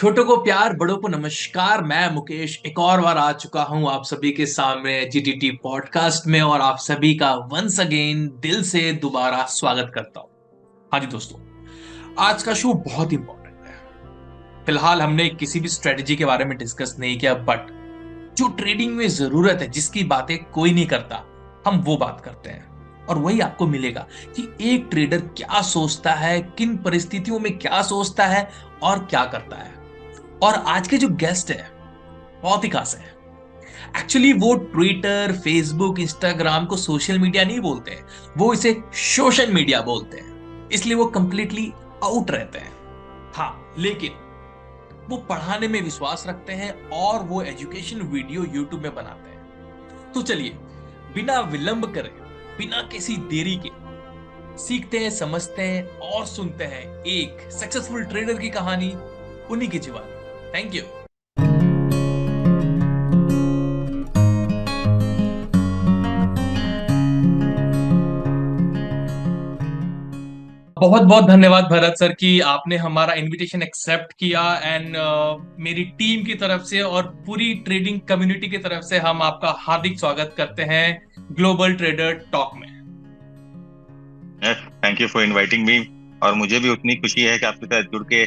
छोटों को प्यार बड़ों को नमस्कार। मैं मुकेश एक और बार आ चुका हूं आप सभी के सामने जीटीटी पॉडकास्ट में और आप सभी का वंस अगेन दिल से दोबारा स्वागत करता हूं। हाँ जी दोस्तों, आज का शो बहुत इंपॉर्टेंट है। फिलहाल हमने किसी भी स्ट्रेटेजी के बारे में डिस्कस नहीं किया, बट जो ट्रेडिंग में जरूरत है, जिसकी बातें कोई नहीं करता, हम वो बात करते हैं। और वही आपको मिलेगा कि एक ट्रेडर क्या सोचता है, किन परिस्थितियों में क्या सोचता है और क्या करता है। और आज के जो गेस्ट है बहुत ही खास है। एक्चुअली वो ट्विटर, फेसबुक, इंस्टाग्राम को सोशल मीडिया नहीं बोलते हैं, वो इसे सोशल मीडिया बोलते हैं। इसलिए वो कंप्लीटली आउट रहते हैं। हाँ, लेकिन वो पढ़ाने में विश्वास रखते हैं और वो एजुकेशन वीडियो यूट्यूब में बनाते हैं। तो चलिए, बिना विलंब करे, बिना किसी देरी के सीखते हैं, समझते हैं और सुनते हैं एक सक्सेसफुल ट्रेडर की कहानी, उन्हीं की जुबानी। Thank you. बहुत बहुत धन्यवाद भरत सर कि आपने हमारा इनविटेशन एक्सेप्ट किया। एंड मेरी टीम की तरफ से और पूरी ट्रेडिंग कम्युनिटी की तरफ से हम आपका हार्दिक स्वागत करते हैं ग्लोबल ट्रेडर टॉक में। Thank you for inviting me. और मुझे भी उतनी खुशी है कि आपके साथ जुड़ के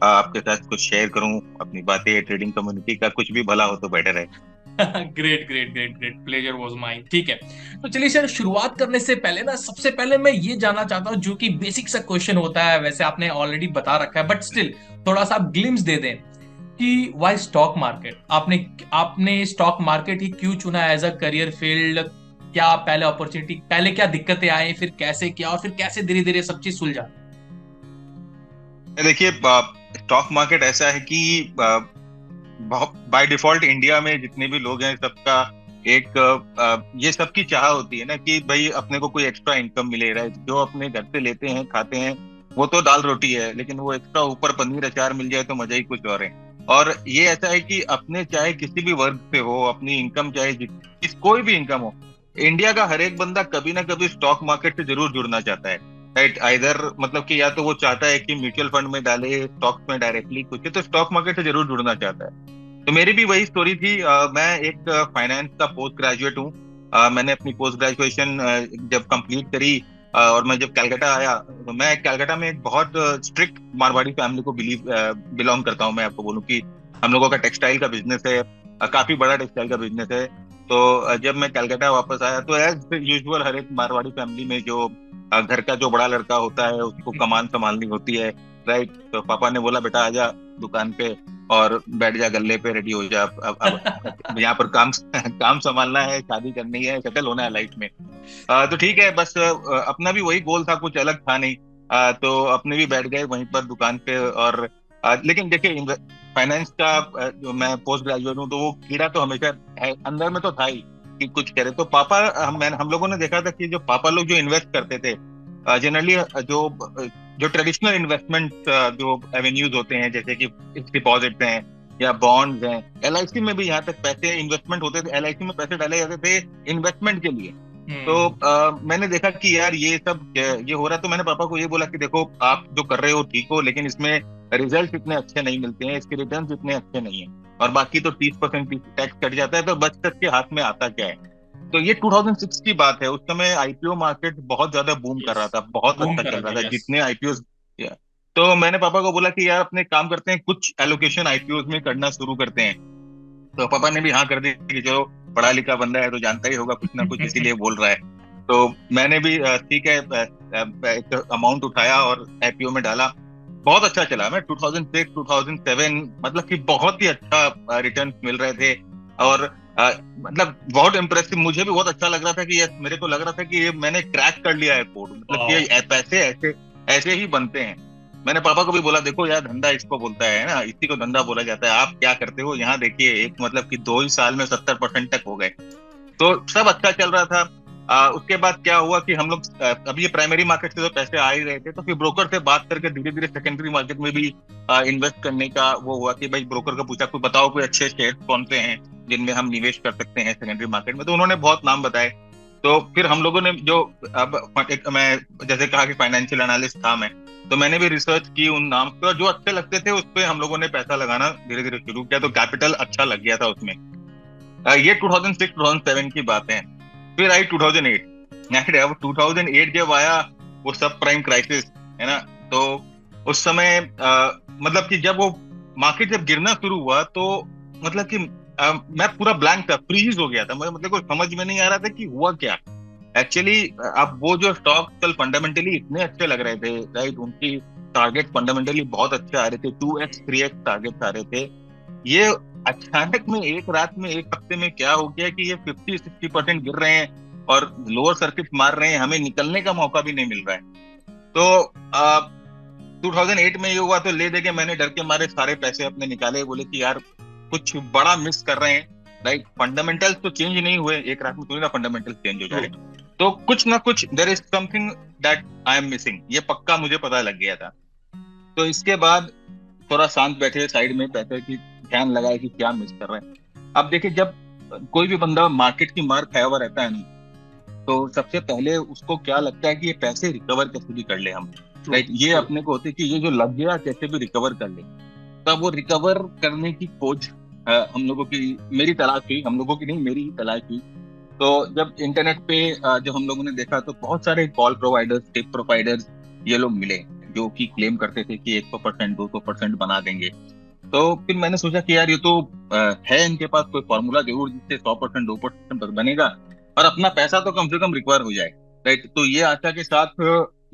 आपके साथ कुछ शेयर करूं अपनी बातें। ट्रेडिंग कम्युनिटी का कुछ भी भला हो तो बेटर है। Great great great great, pleasure was mine. ठीक है, तो चलिए सर, शुरुआत करने से पहले ना, सबसे पहले मैं ये जानना चाहता हूँ, जो कि बेसिक सा क्वेश्चन होता है, वैसे आपने ऑलरेडी बता रखा है, बट स्टिल थोड़ा सा आप ग्लिम्स दे दें कि व्हाई स्टॉक मार्केट। आपने आपने स्टॉक मार्केट ही क्यों चुना एज अ करियर फील्ड? क्या पहले अपॉर्चुनिटी, पहले क्या दिक्कतें आई, फिर कैसे किया और फिर कैसे धीरे धीरे सब चीज सुलझा? देखिए, स्टॉक मार्केट ऐसा है कि बाय डिफॉल्ट इंडिया में जितने भी लोग हैं सबका एक ये सबकी चाह होती है ना कि भाई अपने को कोई एक्स्ट्रा इनकम मिले। राइट, जो अपने घर से लेते हैं खाते हैं वो तो दाल रोटी है, लेकिन वो एक्स्ट्रा ऊपर पनीर अचार मिल जाए तो मजा ही कुछ और है। और ये ऐसा है कि अपने चाहे किसी भी वर्ग से हो, अपनी इनकम चाहे कोई भी इनकम हो, इंडिया का हर एक बंदा कभी ना कभी स्टॉक मार्केट से जरूर जुड़ना चाहता है। राइट, आइदर मतलब कि या तो वो चाहता है कि म्यूचुअल फंड में डाले, स्टॉक्स में डायरेक्टली कुछ, तो स्टॉक मार्केट से जरूर जुड़ना चाहता है। तो मेरी भी वही स्टोरी थी। मैं एक फाइनेंस का पोस्ट ग्रेजुएट हूँ। मैंने अपनी पोस्ट ग्रेजुएशन जब कंप्लीट करी, और मैं जब कलकत्ता आया, तो मैं कलकत्ता में एक बहुत स्ट्रिक्ट मारवाड़ी फैमिली को बिलोंग करता हूँ। मैं आपको बोलूँ कि हम लोगों का टेक्सटाइल का बिजनेस है, काफी बड़ा टेक्सटाइल का बिजनेस है। तो जब मैं कलकत्ता वापस आया तो एज यूजुअल हर एक मारवाड़ी फैमिली में जो घर का जो बड़ा लड़का होता है उसको कमान संभालनी होती है। राइट, तो पापा ने बोला बेटा आजा दुकान पे और बैठ जा गल्ले पे, रेडी हो जा। अब यहाँ पर काम काम संभालना है, शादी करनी है, सेटल होना है लाइफ में। तो ठीक है, बस अपना भी वही गोल था, कुछ अलग था नहीं। तो अपने भी बैठ गए वहीं पर दुकान पे। और लेकिन देखिए, फाइनेंस का जो मैं पोस्ट ग्रेजुएट हूँ, तो वो कीड़ा तो हमेशा है, अंदर में तो था ही कि कुछ करे। तो पापा, हम लोगों ने देखा था कि जो पापा लोग जो इन्वेस्ट करते थे, जनरली जो जो ट्रेडिशनल इन्वेस्टमेंट जो एवेन्यूज होते हैं, जैसे कि डिपॉजिट हैं या बॉन्ड्स हैं, एलआईसी में भी यहाँ तक पैसे इन्वेस्टमेंट होते थे, एलआईसी में पैसे डाले जाते थे इन्वेस्टमेंट के लिए। तो मैंने देखा कि यार ये सब ये हो रहा है। तो मैंने पापा को ये बोला कि देखो, आप जो कर रहे हो ठीक हो, लेकिन इसमें रिजल्ट इतने अच्छे नहीं मिलते हैं, इसके रिटर्न इतने अच्छे नहीं है, और बाकी तो 30% टैक्स कट जाता है, तो बच तक के हाथ में आता क्या है। तो ये 2006 की बात है। उस समय आईपीओ मार्केट बहुत ज्यादा बूम कर यस, रहा था, बहुत बूम अच्छा कर चल रहा था, रहा था, यस। जितने आईपीओ। तो मैंने पापा को बोला कि यार अपने काम करते हैं, कुछ एलोकेशन आईपीओ में करना शुरू करते हैं। तो पापा ने भी हाँ कर दी कि चलो, पढ़ा लिखा बंदा है तो जानता ही होगा कुछ ना कुछ, इसीलिए बोल रहा है। तो मैंने भी ठीक है, एक अमाउंट उठाया और आईपीओ में डाला। बहुत अच्छा चला। मैं 2006 2007 मतलब कि बहुत ही अच्छा रिटर्न मिल रहे थे। और मतलब बहुत इम्प्रेसिव, मुझे भी बहुत अच्छा लग रहा था कि ये, मेरे को लग रहा था कि ये मैंने क्रैक कर लिया है कोड, मतलब कि ये पैसे ऐसे ऐसे ही बनते हैं। मैंने पापा को भी बोला देखो यार, धंधा इसको बोलता है ना, इसी को धंधा बोला जाता है। आप क्या करते हो यहाँ देखिए, एक मतलब कि 2 ही साल में 70% तक हो गए। तो सब अच्छा चल रहा था। उसके बाद क्या हुआ कि हम लोग अभी ये प्राइमरी मार्केट से तो पैसे आ ही रहे थे, तो फिर ब्रोकर से बात करके धीरे धीरे सेकेंडरी मार्केट में भी इन्वेस्ट करने का वो हुआ कि भाई, ब्रोकर को पूछा कोई बताओ कोई अच्छे शेयर कौन से हैं जिनमें हम निवेश कर सकते हैं सेकेंडरी मार्केट में। तो उन्होंने बहुत नाम बताए। तो फिर हम लोगों ने जो अब एक मैं जैसे कहा कि फाइनेंशियल एनालिस्ट था मैं, तो मैंने भी रिसर्च की उन नाम पे, और जो अच्छे लगते थे उस पे हम लोगों ने पैसा लगाना धीरे धीरे शुरू किया, तो कैपिटल अच्छा लग गया था उसमें। ये 2006-2007 की बात है। फिर आई 2008। अब 2008 जब आया, वो सब प्राइम क्राइसिस, है ना। तो उस समय मतलब कि जब वो मार्केट जब गिरना शुरू हुआ, तो मतलब कि मैं पूरा ब्लैंक था, फ्रीज हो गया था, मुझे मतलब कुछ समझ में नहीं आ रहा था कि हुआ क्या एक्चुअली। अब वो जो स्टॉक कल फंडामेंटली इतने अच्छे लग रहे थे, राइट, उनकी टारगेट फंडामेंटली बहुत अच्छे आ रहे थे, 2x 3x टारगेट आ रहे थे। ये अचानक में एक रात में, एक हफ्ते में क्या हो गया कि ये 50-60% गिर रहे हैं और लोअर सर्किट मार रहे हैं, हमें निकलने का मौका भी नहीं मिल रहा है। तो 2008 में ये हुआ, तो ले दे के मैंने डर के मारे सारे पैसे अपने निकाले, बोले कि यार कुछ बड़ा मिस कर रहे हैं, राइट। फंडामेंटल्स तो चेंज नहीं हुए, एक रात में थोड़ी ना फंडामेंटल्स चेंज हो जा रहे, तो कुछ ना कुछ there is something that I am missing, ये पक्का मुझे पता लग गया था। तो इसके बाद थोड़ा शांत बैठे, साइड में पैसे की ध्यान लगाए कि क्या मिस कर रहे हैं। अब देखिए, जब कोई भी बंदा मार्केट की मार खाया हुआ रहता है ना, तो सबसे पहले उसको क्या लगता है कि ये पैसे रिकवर कैसे भी कर ले हम, राइट। ये अपने को होती है कि ये जो लग गया कैसे भी रिकवर कर ले। तब वो रिकवर करने की खोज हम लोगों की, मेरी तलाश हुई, हम लोगों की नहीं, मेरी ही तलाश हुई। तो जब इंटरनेट पे जब हम लोगों ने देखा, तो बहुत सारे कॉल प्रोवाइडर्स, टिप प्रोवाइडर्स, ये लोग मिले जो कि क्लेम करते थे कि 100% 200% बना देंगे। तो फिर मैंने सोचा कि यार ये तो है इनके पास कोई फॉर्मूला जरूर, जिससे 100% 2% बनेगा और अपना पैसा तो कम से कम रिकवर हो जाए, राइट। तो ये आशा के साथ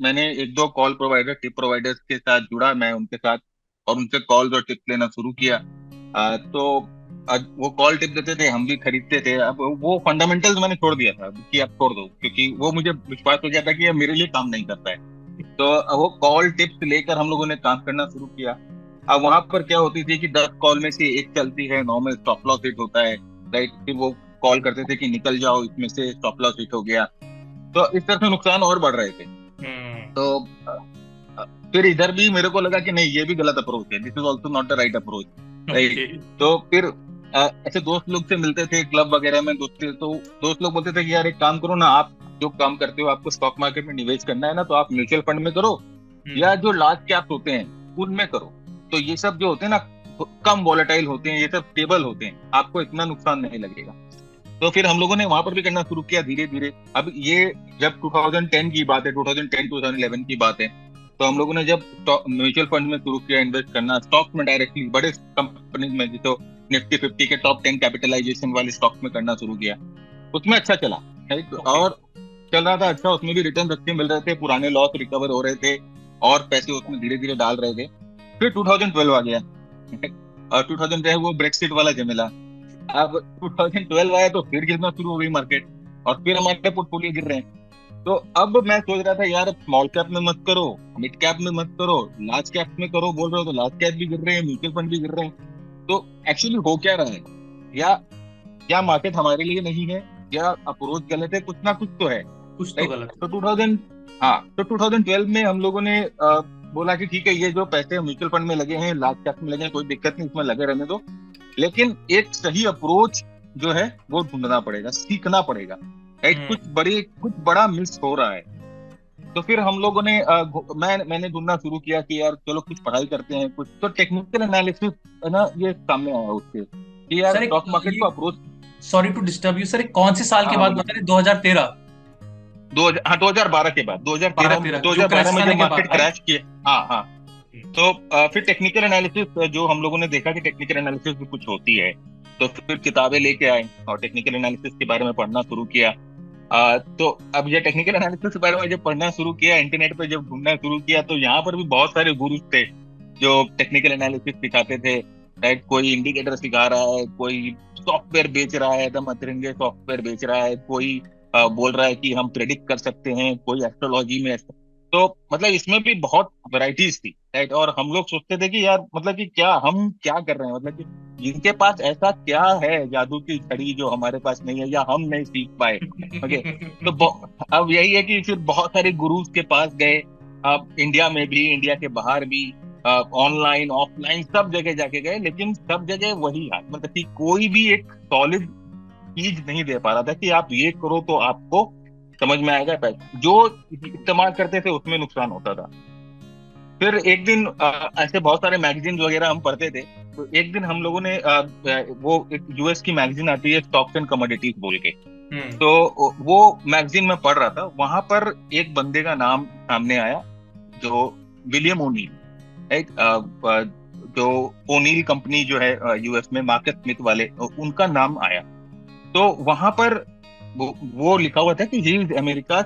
मैंने एक दो कॉल प्रोवाइडर, टिप प्रोवाइडर्स के साथ जुड़ा, मैं उनके साथ, और उनसे कॉल और टिप लेना शुरू किया। तो वो कॉल टिप देते थे, हम भी खरीदते थे। अब वो फंडामेंटल्स मैंने छोड़ दिया था कि आप छोड़ दो, क्योंकि वो मुझे विश्वास हो गया था कि ये मेरे लिए काम नहीं करता है। तो वो कॉल टिप्स लेकर हम लोगों ने काम करना शुरू किया। अब वहां पर क्या होती थी कि 10 कॉल में से एक चलती है, 9 में स्टॉप लॉस हिट होता है, राइट। फिर वो कॉल करते थे कि निकल जाओ इसमें से, स्टॉप लॉस हिट हो गया। तो इस तरह से नुकसान और बढ़ रहे थे। तो अ, फिर इधर भी मेरे को लगा कि नहीं, ये भी गलत अप्रोच है, this is also not the right approach, right. तो फिर ऐसे दोस्त लोग से मिलते थे क्लब वगैरह में, दोस्त, तो दोस्त लोग बोलते थे कि यार एक काम करो ना, आप जो काम करते हो, आपको स्टॉक मार्केट में निवेश करना है ना, तो आप म्यूचुअल फंड में करो, या जो लार्ज कैप होते हैं उनमें करो। तो ये सब जो होते हैं ना, कम वॉलेटाइल होते हैं, ये सब स्टेबल होते हैं, आपको इतना नुकसान नहीं लगेगा। तो फिर हम लोगों ने वहां पर भी करना शुरू किया धीरे धीरे। अब ये जब 2010 की बात है, 2010 2011 की बात है, तो हम लोगों ने जब म्यूचुअल फंड में शुरू किया इन्वेस्ट करना, स्टॉक में डायरेक्टली बड़े कंपनीज में, जो निफ्टी 50 के टॉप 10 कैपिटलाइजेशन वाले स्टॉक में करना शुरू किया। उसमें अच्छा चला, राइट। और चल रहा था अच्छा, उसमें भी रिटर्न अच्छे मिल रहे थे, पुराने लॉस रिकवर हो रहे थे, और पैसे उसमें धीरे धीरे डाल रहे थे। फिर 2012 आ गया और 2012 वो ब्रेक्सिट वाला झमेला। अब 2012 आया तो फिर गिरना शुरू हो गई मार्केट, और फिर हमारे पोर्टफोलियो गिर रहे हैं। तो अब मैं सोच रहा था यार, स्मॉल कैप में मत करो, मिड कैप में मत करो, लार्ज कैप में करो, बोल रहे हो तो लार्ज कैप भी गिर रहे हैं, म्यूचुअल फंड भी गिर रहे हैं। तो एक्चुअली हो क्या रहा है, या क्या मार्केट हमारे लिए नहीं है, या अप्रोच गलत है, कुछ ना कुछ तो है, कुछ तो राइट। गलत तो 2000, हाँ, तो 2012 में हम लोगों ने बोला कि ठीक है, ये जो पैसे म्यूचुअल फंड में लगे हैं, लार्ज कैप में लगे हैं, कोई दिक्कत नहीं, इसमें लगे रहने दो, लेकिन एक सही अप्रोच जो है वो ढूंढना पड़ेगा, सीखना पड़ेगा, राइट। कुछ बड़ा मिस हो रहा है। तो फिर हम लोगों ने मैंने ढूंढना शुरू किया कि यार चलो कुछ पढ़ाई करते हैं, कुछ तो टेक्निकल एनालिसिस है ना, ये सामने आया उससे कि यार सर। स्टॉक मार्केट को ये अप्रोच। Sorry to disturb you sir, कौन से साल हाँ की हाँ, बात बोलिए। बता रहे? 2013? हाँ, 2012 के बाद, 2013, 12-13 जो 2012 क्रैश में आने जब के बाद, मार्केट राइट? क्रैश किया। हाँ हाँ। तो फिर टेक्निकल एनालिसिस जो हम लोगों ने देखा कि टेक्निकल एनालिसिस भी कुछ होती है, तो फिर किताबें लेके आए और टेक्निकल एनालिसिस के बारे में पढ़ना शुरू किया। तो अब ये टेक्निकल एनालिसिस के बारे में जब पढ़ना शुरू किया, इंटरनेट पे जब ढूंढना शुरू किया, तो यहाँ पर भी बहुत सारे गुरु थे जो टेक्निकल एनालिसिस सिखाते थे, राइट। कोई इंडिकेटर सिखा रहा है, कोई सॉफ्टवेयर बेच रहा है, एकदम अतरंगे सॉफ्टवेयर बेच रहा है, कोई बोल रहा है कि हम प्रेडिक्ट कर सकते हैं, कोई एस्ट्रोलॉजी में। तो मतलब इसमें भी बहुत वैरायटीज थी, राइट। और हम लोग सोचते थे कि यार मतलब कि क्या हम क्या कर रहे हैं, मतलब कि जिनके पास ऐसा क्या है जादू की छड़ी जो हमारे पास नहीं है, या हम नहीं सीख पाए। ओके। तो अब यही है कि फिर बहुत सारे गुरुज के पास गए, अब इंडिया में भी, इंडिया के बाहर भी, ऑनलाइन ऑफलाइन सब जगह जाके गए, लेकिन सब जगह वही हाल, मतलब कि कोई भी एक सॉलिड चीज नहीं दे पा रहा था कि आप ये करो तो आपको समझ में आएगा। पैसा जो इस्तेमाल करते थे उसमें नुकसान होता था। फिर एक दिन ऐसे बहुत सारे मैगजीन वगैरह हम पढ़ते थे। तो एक दिन हम लोगों ने वो एक यूएस की मैगजीन आती है स्टॉक्स एंड कमोडिटीज बोल के। हम्म। तो वो मैगजीन में पढ़ रहा था, वहां पर एक बंदे का नाम सामने आया जो विलियम ओनील, एक जो ओनील कंपनी जो है यूएस में मार्केट स्मिथ वाले, उनका नाम आया। तो वहां पर वो लिखा हुआ था कि he is America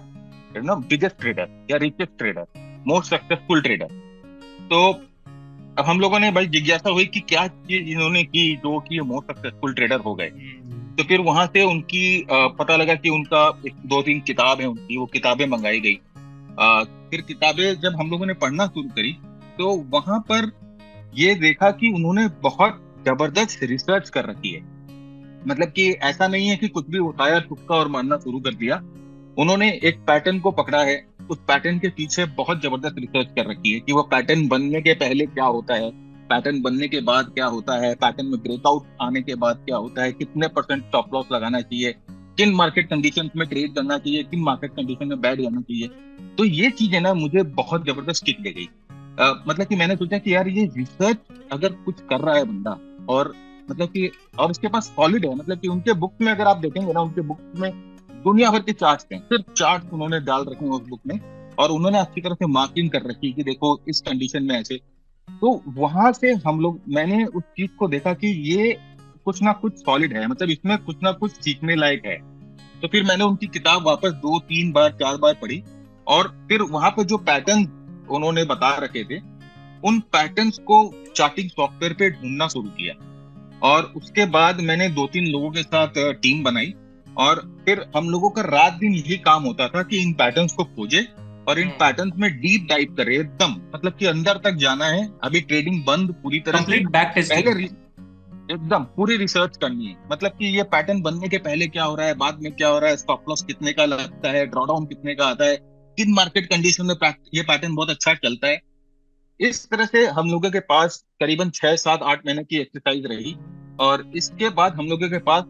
biggest trader या richest trader, most successful trader. तो अब हम लोगों ने भाई जिज्ञासा हुई कि क्या चीज इन्होंने की जो कि मोस्ट सक्सेसफुल ट्रेडर हो गए। तो फिर वहां से उनकी पता लगा कि उनका एक दो तीन किताब है उनकी, वो किताबें मंगाई गई। फिर किताबें जब हम लोगों ने पढ़ना शुरू करी तो वहां पर ये देखा कि उन्होंने बहुत जबरदस्त रिसर्च कर रखी है। मतलब कि ऐसा नहीं है कि कुछ भी उठाया तुक्का और मारना शुरू कर दिया। उन्होंने एक पैटर्न को पकड़ा है, उस पैटर्न के पीछे बहुत जबरदस्त रिसर्च कर रखी है कि वो पैटर्न बनने के पहले क्या होता है, पैटर्न बनने के बाद क्या होता है, पैटर्न में ब्रेकआउट आने के बाद क्या होता है, कितने परसेंट स्टॉप लॉस लगाना चाहिए, किन मार्केट कंडीशंस में ट्रेड करना चाहिए, किन मार्केट कंडीशन में बैठ जाना चाहिए। तो ये चीजें ना मुझे बहुत जबरदस्त किक दे गई। मतलब कि मैंने सोचा कि यार ये रिसर्च अगर कुछ कर रहा है बंदा, और मतलब कि और उसके पास सॉलिड है, मतलब कि उनके बुक में अगर आप देखेंगे ना, उनके बुक में दुनिया भर के चार्ट्स हैं, सिर्फ चार्ट उन्होंने डाल रखे हैं उस बुक में, और उन्होंने अच्छी तरह से मार्किंग कर रखी है कि देखो इस कंडीशन में ऐसे। तो वहां से हम लोग, मैंने उस चीज को देखा कि ये कुछ ना कुछ सॉलिड है, मतलब इसमें कुछ ना कुछ सीखने लायक है। तो फिर मैंने उनकी किताब वापस दो तीन बार चार बार पढ़ी, और फिर वहां पर जो पैटर्न उन्होंने बता रखे थे उन पैटर्न्स को चार्टिंग सॉफ्टवेयर पे ढूंढना शुरू किया। और उसके बाद मैंने दो तीन लोगों के साथ टीम बनाई, और फिर हम लोगों का रात दिन यही काम होता था कि इन पैटर्न्स को खोजे और इन पैटर्न्स में डीप डाइव करे एकदम, मतलब कि अंदर तक जाना है। अभी ट्रेडिंग बंद पूरी तरह से, कंप्लीट बैक टेस्टिंग। पहले एकदम पूरी रिसर्च करनी है, मतलब कि ये पैटर्न बनने के पहले क्या हो रहा है, बाद में क्या हो रहा है, स्टॉप लॉस कितने का लगता है, ड्रॉडाउन कितने का आता है, किन मार्केट कंडीशन में ये पैटर्न बहुत अच्छा चलता है। इस तरह से हम लोगों के पास करीबन 6 7 8 महीने की एक्सरसाइज रही, और इसके बाद हम लोगों के पास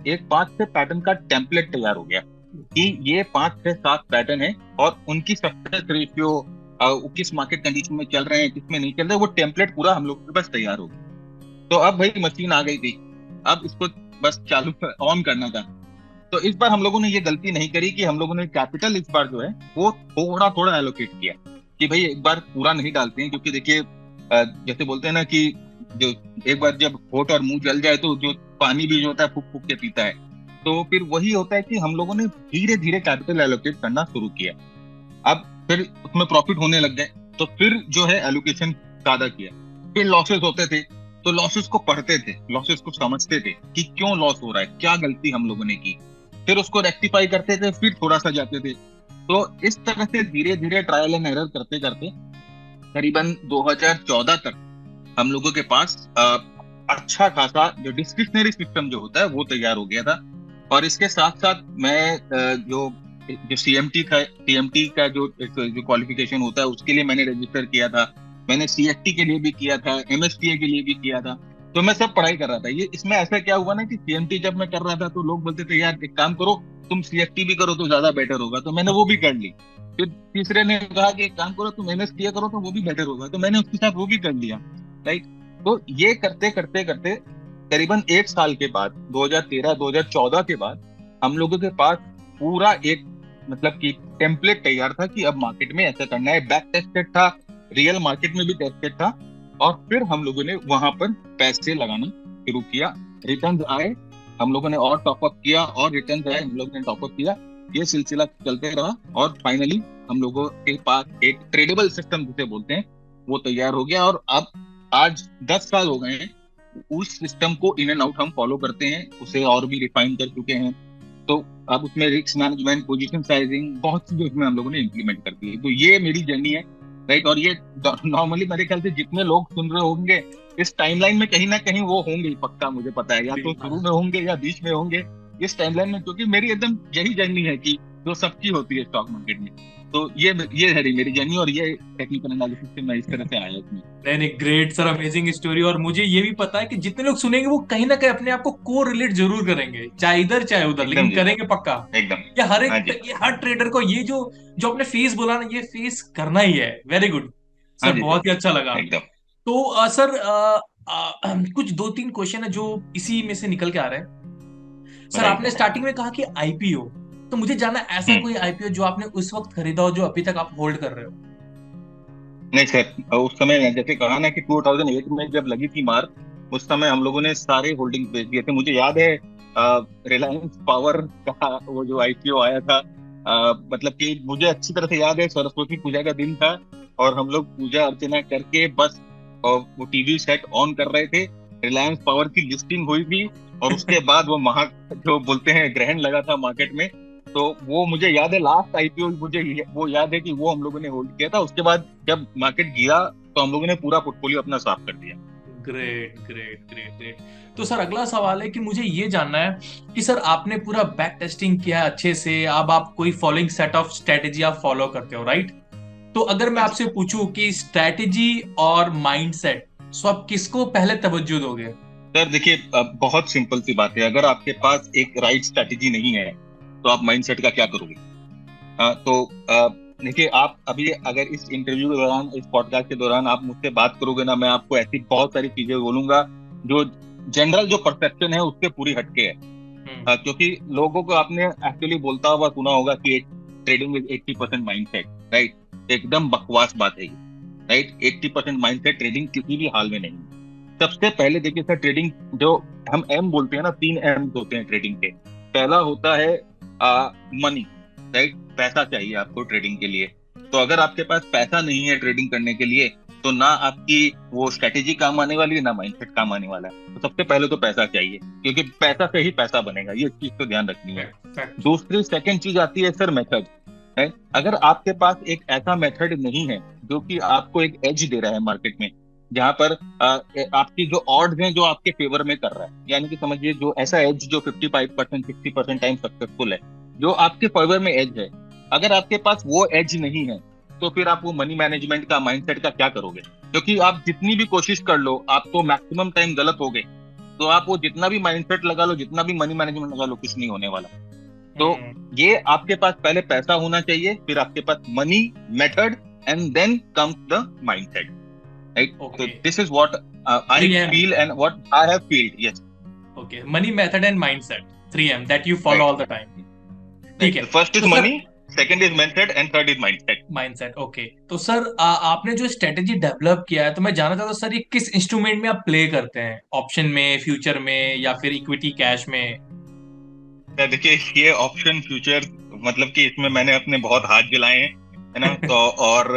एक 5 6 पैटर्न का टेम्पलेट तैयार हो गया कि ये 5 6 7 पैटर्न है, और उनकी सक्सेस रेशियो, किस मार्केट कंडीशन में चल रहे हैं, किसमें नहीं चल रहे, वो टेम्पलेट पूरा हम लोगों के पास तैयार हो गया। तो अब भाई मशीन आ गई थी, अब इसको बस चालू ऑन करना था। तो इस बार हम लोगों ने ये गलती नहीं करी कि हम लोगों ने कैपिटल इस बार जो है वो थोड़ा थोड़ा एलोकेट किया, कि भाई एक बार पूरा नहीं डालते हैं, क्योंकि देखिए जैसे बोलते हैं ना कि जो एक बार जब होठ और मुंह जल जाए तो जो पानी भी जो होता है फूक फूक के पीता है। तो फिर वही होता है कि हम लोगों ने धीरे धीरे कैपिटल एलोकेट करना शुरू किया। अब फिर उसमें प्रॉफिट होने लग गए, तो फिर जो है एलोकेशन ज्यादा किया। फिर लॉसेस होते थे तो लॉसेस को पढ़ते थे, लॉसेस को समझते थे कि क्यों लॉस हो रहा है, क्या गलती हम लोगों ने की, फिर उसको रेक्टिफाई करते थे, फिर थोड़ा सा जाते थे। तो इस तरह से धीरे धीरे ट्रायल एंड एरर करते करते करीबन 2014 तक हम लोगों के पास अच्छा खासा जो डिस्क्रिप्शनरी सिस्टम जो होता है वो तैयार हो गया था। और इसके साथ साथ मैं जो जो सीएमटी था, सीएमटी का जो क्वालिफिकेशन होता है उसके लिए मैंने रजिस्टर किया था, मैंने सीएफटी के लिए भी किया था, एमएसटीए के लिए भी किया था। तो मैं सब पढ़ाई कर रहा था। ये इसमें ऐसा क्या हुआ ना कि सीएमटी जब मैं कर रहा था तो लोग बोलते थे यार एक काम करो, तुम सीएफटी भी करो तो ज्यादा बेटर होगा, तो मैंने वो भी कर ली। फिर तीसरे ने कहा कि एक काम करो तुम एमएसटीए करो तो वो भी बेटर होगा, तो मैंने उसके साथ वो भी कर लिया। राइट। तो ये करते करते करते करीबन एक साल के बाद 2013 2014 के बाद हम लोगों के पास पूरा एक मतलब कि टेम्पलेट तैयार था कि अब मार्केट में ऐसा करना है। बैक टेस्टेड था, रियल मार्केट में भी टेस्टेड था। और फिर हम लोगों ने वहां पर पैसे लगाना शुरू किया, रिटर्न आए, हम लोगों ने और टॉपअप किया, और रिटर्न आए, हम लोगों ने टॉपअप किया। ये सिलसिला चलते रहा, और फाइनली हम लोगों के पास एक ट्रेडेबल सिस्टम जिसे बोलते हैं वो तैयार हो गया। और अब आज 10 साल हो गए हैं उस सिस्टम को इन एंड आउट हम फॉलो करते हैं, उसे और भी रिफाइन कर चुके हैं। तो अब उसमें रिस्क मैनेजमेंट, पोजीशन साइजिंग, बहुत चीजें उसमें हम लोगों ने इम्प्लीमेंट कर दी है। तो ये मेरी जर्नी है। राइट। और ये नॉर्मली मेरे ख्याल से जितने लोग सुन रहे होंगे इस टाइमलाइन में कहीं ना कहीं वो होंगे ही, पक्का मुझे पता है, या तो शुरू में होंगे या बीच में होंगे इस टाइमलाइन में, क्योंकि मेरी एकदम यही जर्नी है कि जो सबकी होती है स्टॉक मार्केट में। तो ये है मेरी जर्नी, और ये टेक्निकल एनालिसिस से मैं इस तरह से आया इसमें। नहीं नहीं, ग्रेट सर, अमेजिंग स्टोरी। और मुझे ये भी पता है कि जितने लोग सुनेंगे वो कहीं ना कहीं अपने आप को को रिलेट जरूर करेंगे, चाहे इधर चाहे उधर, एकदम लेकिन जी, करेंगे पक्का। एकदम। ये हाँ जी। हर ट्रेडर को ये जो जो अपने फेस बोला ना, ये फेस करना ही है। Very good. हाँ सर जी बहुत ही अच्छा लगा। सर, एकदम। तो सर कुछ दो तीन क्वेश्चन है जो इसी में से निकल के आ रहे हैं। सर आपने राइट। स्टार्टिंग में कहा कि आईपीओ, तो मुझे जानना ऐसा हम्म। कोई आईपीओ जो आपने उस वक्त खरीदा हो जो अभी तक आप होल्ड कर रहे हो। नहीं सर, उस समय जैसे कहा ना कि 2008 में जब लगी थी मार, उस समय हम लोगों ने सारे होल्डिंग्स बेच दिए थे। मुझे याद है रिलायंस पावर का वो जो आईपीओ आया था, मतलब कि मुझे अच्छी तरह से याद है, सरस्वती पूजा का दिन था और हम लोग पूजा अर्चना करके बस वो टीवी सेट ऑन कर रहे थे, रिलायंस पावर की लिस्टिंग हुई थी और उसके बाद वो महा जो बोलते हैं ग्रहण लगा था मार्केट में। तो वो मुझे याद है, लास्ट आईपीओ मुझे वो याद है कि वो हम लोगों ने होल्ड किया था। उसके बाद जब मार्केट गिरा तो हम लोगों ने पूरा पोर्टफोलियो अपना साफ कर दिया। Great great great great. तो सर अगला सवाल है कि मुझे ये जानना है कि सर आपने पूरा बैक टेस्टिंग किया है अच्छे से, अब आप कोई फॉलोइंग सेट ऑफ स्ट्रेटेजी आप फॉलो करते हो, राइट? तो अगर मैं हाँ जी। आपसे पूछूं कि स्ट्रेटेजी और माइंडसेट, सो आप किसको पहले तवज्जो दोगे? सर देखिए, बहुत सिंपल सी बात है, अगर आपके पास एक राइट स्ट्रैटेजी नहीं है तो आप माइंडसेट का क्या करोगे? तो देखिए, आप अभी अगर इस इंटरव्यू के दौरान, इस पॉडकास्ट के दौरान आप मुझसे बात करोगे ना, मैं आपको ऐसी बहुत सारी चीजें बोलूंगा जो जनरल जो परसेप्शन है उससे पूरी हटके है। हम्म। क्योंकि लोगों को आपने एक्चुअली बोलता हुआ सुना होगा कि ट्रेडिंग इज 80% माइंडसेट, राइट? एकदम बकवास बात है ये, राइट? 80% माइंडसेट ट्रेडिंग किसी भी हाल में नहीं है। सबसे पहले देखिए सर, ट्रेडिंग जो हम एम बोलते हैं ना, 3 एम होते हैं ट्रेडिंग के। पहला होता है मनी, राइट? पैसा चाहिए आपको ट्रेडिंग के लिए। तो अगर आपके पास पैसा नहीं है ट्रेडिंग करने के लिए, तो ना आपकी वो स्ट्रेटेजी काम आने वाली है, ना माइंडसेट काम आने वाला है। तो सबसे पहले तो पैसा चाहिए, क्योंकि पैसा से ही पैसा बनेगा, ये चीज तो ध्यान रखनी है। Fact fact. दूसरी सेकंड चीज आती है सर, मेथड, है। अगर आपके पास एक ऐसा मेथड नहीं है जो कि आपको एक एज दे रहा है मार्केट में, जहां पर आपकी जो ऑड्स हैं जो आपके फेवर में कर रहा है, यानी कि समझिए जो ऐसा एज जो 55% 60% टाइम सक्सेसफुल है, जो आपके फेवर में एज है, अगर आपके पास वो एज नहीं है, तो फिर आप वो मनी मैनेजमेंट का, माइंडसेट का क्या करोगे? क्योंकि आप जितनी भी कोशिश कर लो, आप तो मैक्सिमम टाइम गलत हो गए। तो आप वो जितना भी माइंडसेट लगा लो, जितना भी मनी मैनेजमेंट लगा लो, कुछ नहीं होने वाला। तो हम्म। ये आपके पास पहले पैसा होना चाहिए, फिर आपके पास money, method, and then comes the mindset, right? तो okay. This is what I 3M। Feel and what I have feeled. Yes. Okay, money, method and mindset, 3M that you follow right. All the time. ठीक right. है। First is तो sir money, second is method and third is mindset. Mindset, okay. तो sir आपने जो strategy develop किया है, तो मैं जानना चाहता हूँ सर ये किस इंस्ट्रूमेंट में आप प्ले करते हैं? ऑप्शन में, फ्यूचर में, या फिर इक्विटी कैश में? देखिए, ये ऑप्शन फ्यूचर, मतलब कि इसमें मैंने अपने बहुत हाथ जलाए हैं, है ना? तो और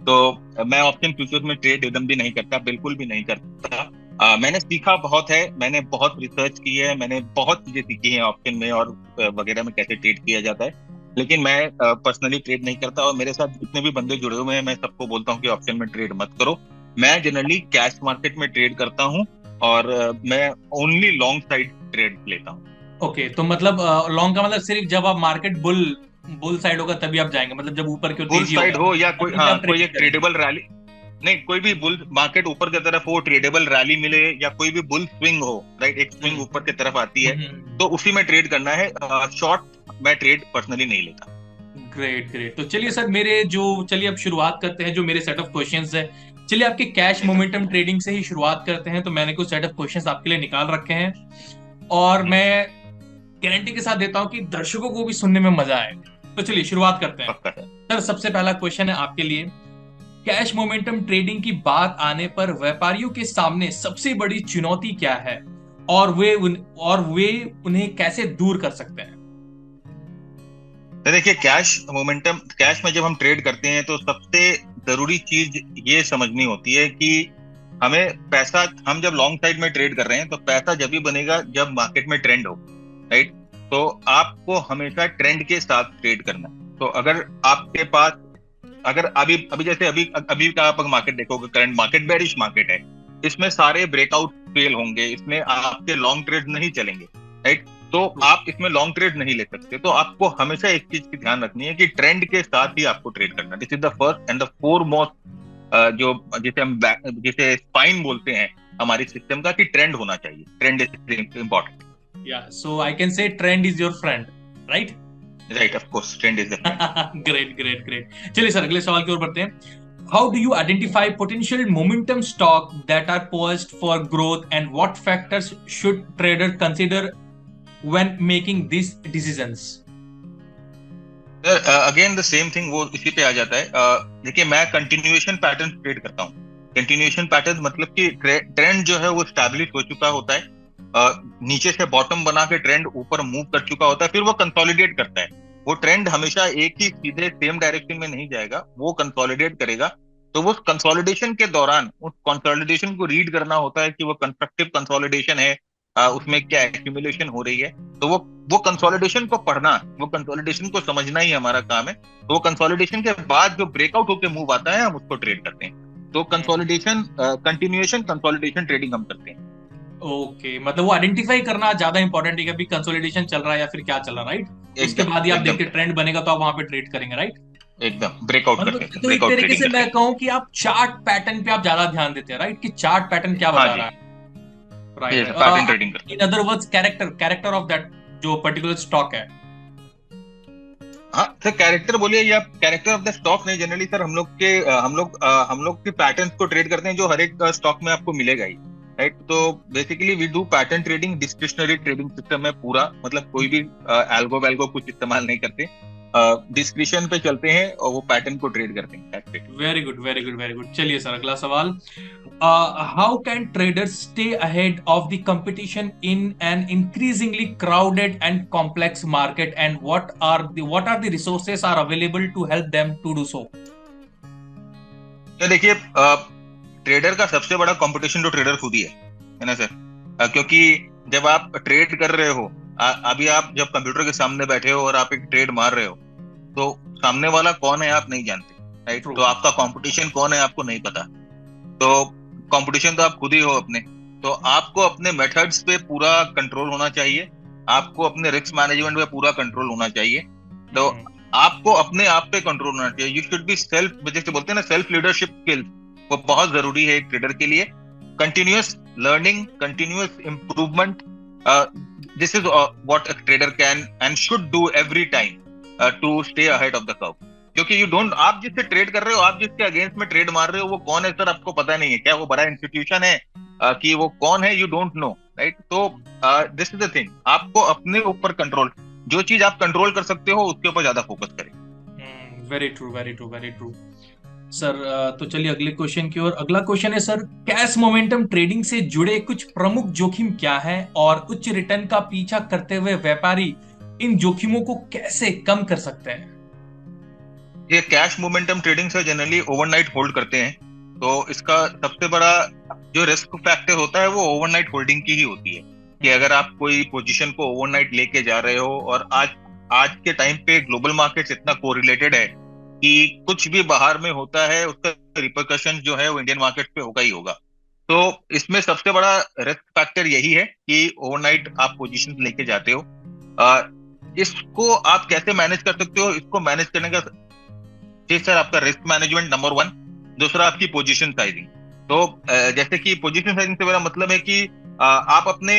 तो मैं ऑप्शन फ्यूचर में ट्रेड एकदम भी नहीं करता, बिल्कुल भी नहीं करता। मैंने सीखा बहुत है, मैंने बहुत रिसर्च की है, मैंने बहुत चीजें सीखी हैं ऑप्शन में और वगैरह में कैसे ट्रेड किया जाता है। लेकिन मैं पर्सनली ट्रेड नहीं करता, और मेरे साथ जितने भी बंदे जुड़े हुए हैं, मैं सबको बोलता हूँ कि ऑप्शन में ट्रेड मत करो। मैं जनरली कैश मार्केट में ट्रेड करता हूँ, और मैं ओनली लॉन्ग साइड ट्रेड लेता हूँ। ओके, तो मतलब लॉन्ग का मतलब सिर्फ जब आप मार्केट बुल बुल साइड होगा तभी आप जाएंगे, मतलब जब ऊपर की ओर बुल तेजी साइड होगा हो या कोई, तभी हाँ, आप कोई ट्रेडिंग एक करेंगे। ट्रेडेबल रैली, नहीं, कोई भी बुल मार्केट ऊपर की तरफ हो, ट्रेडेबल रैली मिले, या कोई भी बुल स्विंग हो, राइट, एक स्विंग हम्म। ऊपर की तरफ आती है, हम्म। तो उसी में ट्रेड करना है। शॉर्ट मैं ट्रेड पर्सनली नहीं लेता। Great great. तो चलिए सर, मेरे जो चलिए अब शुरुआत करते हैं, जो मेरे सेट ऑफ क्वेश्चंस है। चलिए आपके कैश जी सर। मोमेंटम ट्रेडिंग से ही शुरुआत करते हैं। तो मैंने कुछ सेट ऑफ क्वेश्चंस आपके लिए निकाल रखे हैं, और हम्म, मैं गारंटी के साथ देता हूं कि दर्शकों को भी सुनने में मजा आए। तो चलिए शुरुआत करते हैं। पक्का सर। सर सबसे पहला क्वेश्चन है आपके लिए। कैश मोमेंटम ट्रेडिंग की बात आने पर व्यापारियों के सामने सबसे बड़ी चुनौती क्या है, और वे उन्हें कैसे दूर कर सकते हैं? तो देखिए, कैश मोमेंटम, कैश में जब हम ट्रेड करते हैं तो सबसे जरूरी चीज ये समझनी होती है कि हमें पैसा, हम जब लॉन्ग साइड में ट्रेड कर रहे हैं तो पैसा जब भी बनेगा जब मार्केट में ट्रेंड हो, राइट? तो आपको हमेशा ट्रेंड के साथ ट्रेड करना है। तो अगर आपके पास, अगर अभी अभी जैसे अभी अभी का आप मार्केट देखोगे, करंट मार्केट बेरिश मार्केट है, इसमें सारे ब्रेकआउट फेल होंगे, इसमें आपके लॉन्ग ट्रेड नहीं चलेंगे, राइट? तो आप इसमें लॉन्ग ट्रेड नहीं ले सकते। तो आपको हमेशा एक चीज की ध्यान रखनी है कि ट्रेंड के साथ ही आपको ट्रेड करना। This is the first and the foremost, जो जिसे हम जिसे स्पाइन बोलते हैं हमारी सिस्टम का, कि ट्रेंड होना चाहिए। Trend is important. या so I can say trend is your friend, right? Right, of course trend is the friend. Great great great. चलिए सर अगले सवाल की ओर बढ़ते हैं। how do you identify potential momentum stock that are poised for growth, and what factors should trader consider when making these decisions? Again the same thing, वो इसी पे आ जाता है। देखिए, मैं कंटिन्यूएशन पैटर्न ट्रेड करता हूँ। कंटिन्यूएशन पैटर्न मतलब कि ट्रेंड जो है वो स्टैब्लिश हो चुका होता है, नीचे से बॉटम बना के ट्रेंड ऊपर मूव कर चुका होता है, फिर वो कंसोलिडेट करता है। वो ट्रेंड हमेशा एक ही सीधे सेम डायरेक्शन में नहीं जाएगा, वो कंसोलिडेट करेगा। तो वो कंसोलिडेशन के दौरान उस कंसोलिडेशन को रीड करना होता है कि वो कंस्ट्रक्टिव कंसोलिडेशन है, उसमें क्या एक्यूमुलेशन हो रही है। तो वो कंसोलिडेशन को पढ़ना, वो कंसोलिडेशन को समझना ही हमारा काम है। तो वो कंसोलिडेशन के बाद जो ब्रेकआउट होकर मूव आता है, हम उसको ट्रेड करते हैं। तो कंसोलिडेशन, कंटिन्यूएशन कंसोलिडेशन ट्रेडिंग हम करते हैं। ओके, मतलब वो आइडेंटिफाई करना ज्यादा इंपॉर्टेंट है कि अभी कंसोलिडेशन चल रहा है या फिर क्या चल रहा है, राइट? उसके एकदम बाद ही आप एकदम देखते ट्रेंड बनेगा तो आप वहां पे ट्रेड करेंगे, राइट? एकदम ब्रेकआउट करते मतलब हैं, तो एक ब्रेकआउट तरीके ट्रेडिंग से करते मैं हैं। कहूँ कि आप चार्ट पैटर्न पे आप ज्यादा ध्यान देते हैं, राइट? कि चार्ट पैटर्न क्या हाँ बता जी, रहा है, राइट? पैटर्न ट्रेडिंग करते in other words, character character of that जो पर्टिकुलर स्टॉक है। हैं। हाँ सर, कैरेक्टर बोलिए या कैरेक्टर ऑफ द स्टॉक नहीं, जनरली सर हम लोग के पैटर्न्स को ट्रेड करते हैं जो हर एक स्टॉक में आपको मिलेगा ही, राइट? तो basically we do pattern trading, discretionary trading system है पूरा, मतलब कोई भी एल्गो वेल्गो कुछ इस्तेमाल नहीं करते, डिस्क्रिशन पे चलते हैं और वो पैटर्न को ट्रेड करते हैं। Very good, very good, very good. चलिए सर, अगला सवाल। How can traders stay ahead of the competition in an increasingly crowded and complex market, and what are the resources are available to help them to do so? तो देखिए, trader का सबसे बड़ा competition तो trader खुद ही है ना sir? क्योंकि जब आप ट्रेड कर रहे हो, अभी आप जब कंप्यूटर के सामने बैठे हो और आप एक ट्रेड मार रहे हो, तो सामने वाला कौन है आप नहीं जानते, राइट? True. तो आपका कंपटीशन कौन है आपको नहीं पता। तो कंपटीशन तो आप खुद ही हो अपने। तो आपको अपने मेथड्स पे पूरा कंट्रोल होना चाहिए, आपको अपने रिस्क मैनेजमेंट पे पूरा कंट्रोल होना चाहिए। तो आपको अपने आप पे कंट्रोल होना चाहिए। यू शुड बी सेल्फ, जैसे बोलते हैं ना, सेल्फ लीडरशिप स्किल, वो बहुत जरूरी है एक ट्रेडर के लिए। Continuous learning, continuous improvement, this is what a trader can and should do every time to stay ahead of the curve. क्योंकि आप जिससे ट्रेड कर रहे हो, आप जिसके अगेंस्ट में ट्रेड मार रहे हो, वो कौन है सर आपको पता नहीं है। क्या वो बड़ा इंस्टीट्यूशन है कि वो कौन है? You don't know, right? तो दिस इज द थिंग, आपको अपने ऊपर कंट्रोल, जो चीज आप कंट्रोल कर सकते हो उसके ऊपर ज्यादा फोकस करें। Very true, very true, very true sir. तो चलिए अगले क्वेश्चन की ओर। अगला क्वेश्चन है सर, कैश मोमेंटम ट्रेडिंग से जुड़े कुछ प्रमुख जोखिम क्या है, और उच्च रिटर्न का पीछा करते हुए व्यापारी इन जोखिमों को कैसे कम कर सकते हैं? ये कैश मोमेंटम ट्रेडिंग से जनरली ओवरनाइट होल्ड करते हैं। तो इसका सबसे बड़ा जो रिस्क फैक्टर होता है वो ओवरनाइट होल्डिंग की ही होती है, कि अगर आप कोई पोजीशन को ओवरनाइट लेके जा रहे हो, और आज आज के टाइम पे ग्लोबल मार्केट्स इतना कोरिलेटेड है कि कुछ भी बाहर में होता है उसका रिपरकशन जो है वो इंडियन मार्केट पे होगा ही होगा। तो इसमें सबसे बड़ा रिस्क फैक्टर यही है कि ओवरनाइट आप पोजीशन लेके जाते हो। इसको आप कैसे मैनेज कर सकते हो? इसको मैनेज करने का, जी सर, आपका रिस्क मैनेजमेंट नंबर 1। दूसरा आपकी पोजीशन साइजिंग। तो जैसे कि पोजीशन साइजिंग से मेरा मतलब है कि आप अपने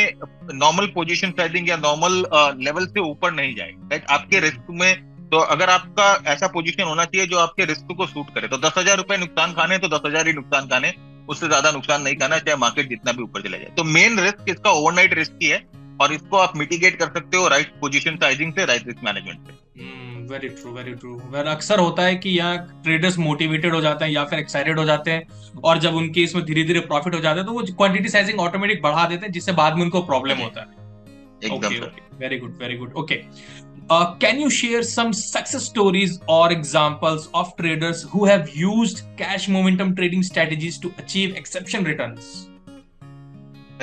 नॉर्मल पोजीशन साइजिंग या नॉर्मल लेवल से ऊपर नहीं जाए, राइट? आपके रिस्क में, तो अगर आपका ऐसा पोजीशन होना चाहिए जो आपके रिस्क को सूट करे, तो 10,000 रुपए नुकसान खाने तो 10,000 ही नुकसान खाने, उससे ज्यादा नुकसान नहीं खाना, चाहे मार्केट जितना भी ऊपर चला जाए। तो मेन रिस्क इसका ओवरनाइट रिस्क ही है, और इसको आप मिटिगेट कर सकते हो राइट पोजीशन साइजिंग से, राइट रिस्क मैनेजमेंट से। Very true, very true. Where अक्सर होता है कि यहाँ ट्रेडर्स मोटिवेटेड हो जाते हैं या फिर एक्साइटेड हो जाते हैं, और जब उनके इसमें धीरे धीरे प्रॉफिट हो जाता है तो वो क्वांटिटी साइजिंग ऑटोमेटिक बढ़ा देते हैं, जिससे बाद में उनको प्रॉब्लम होता है। एकदम okay, very good, very good. Okay, can you share some success stories और examples of traders who have used cash momentum trading strategies to achieve exceptional returns?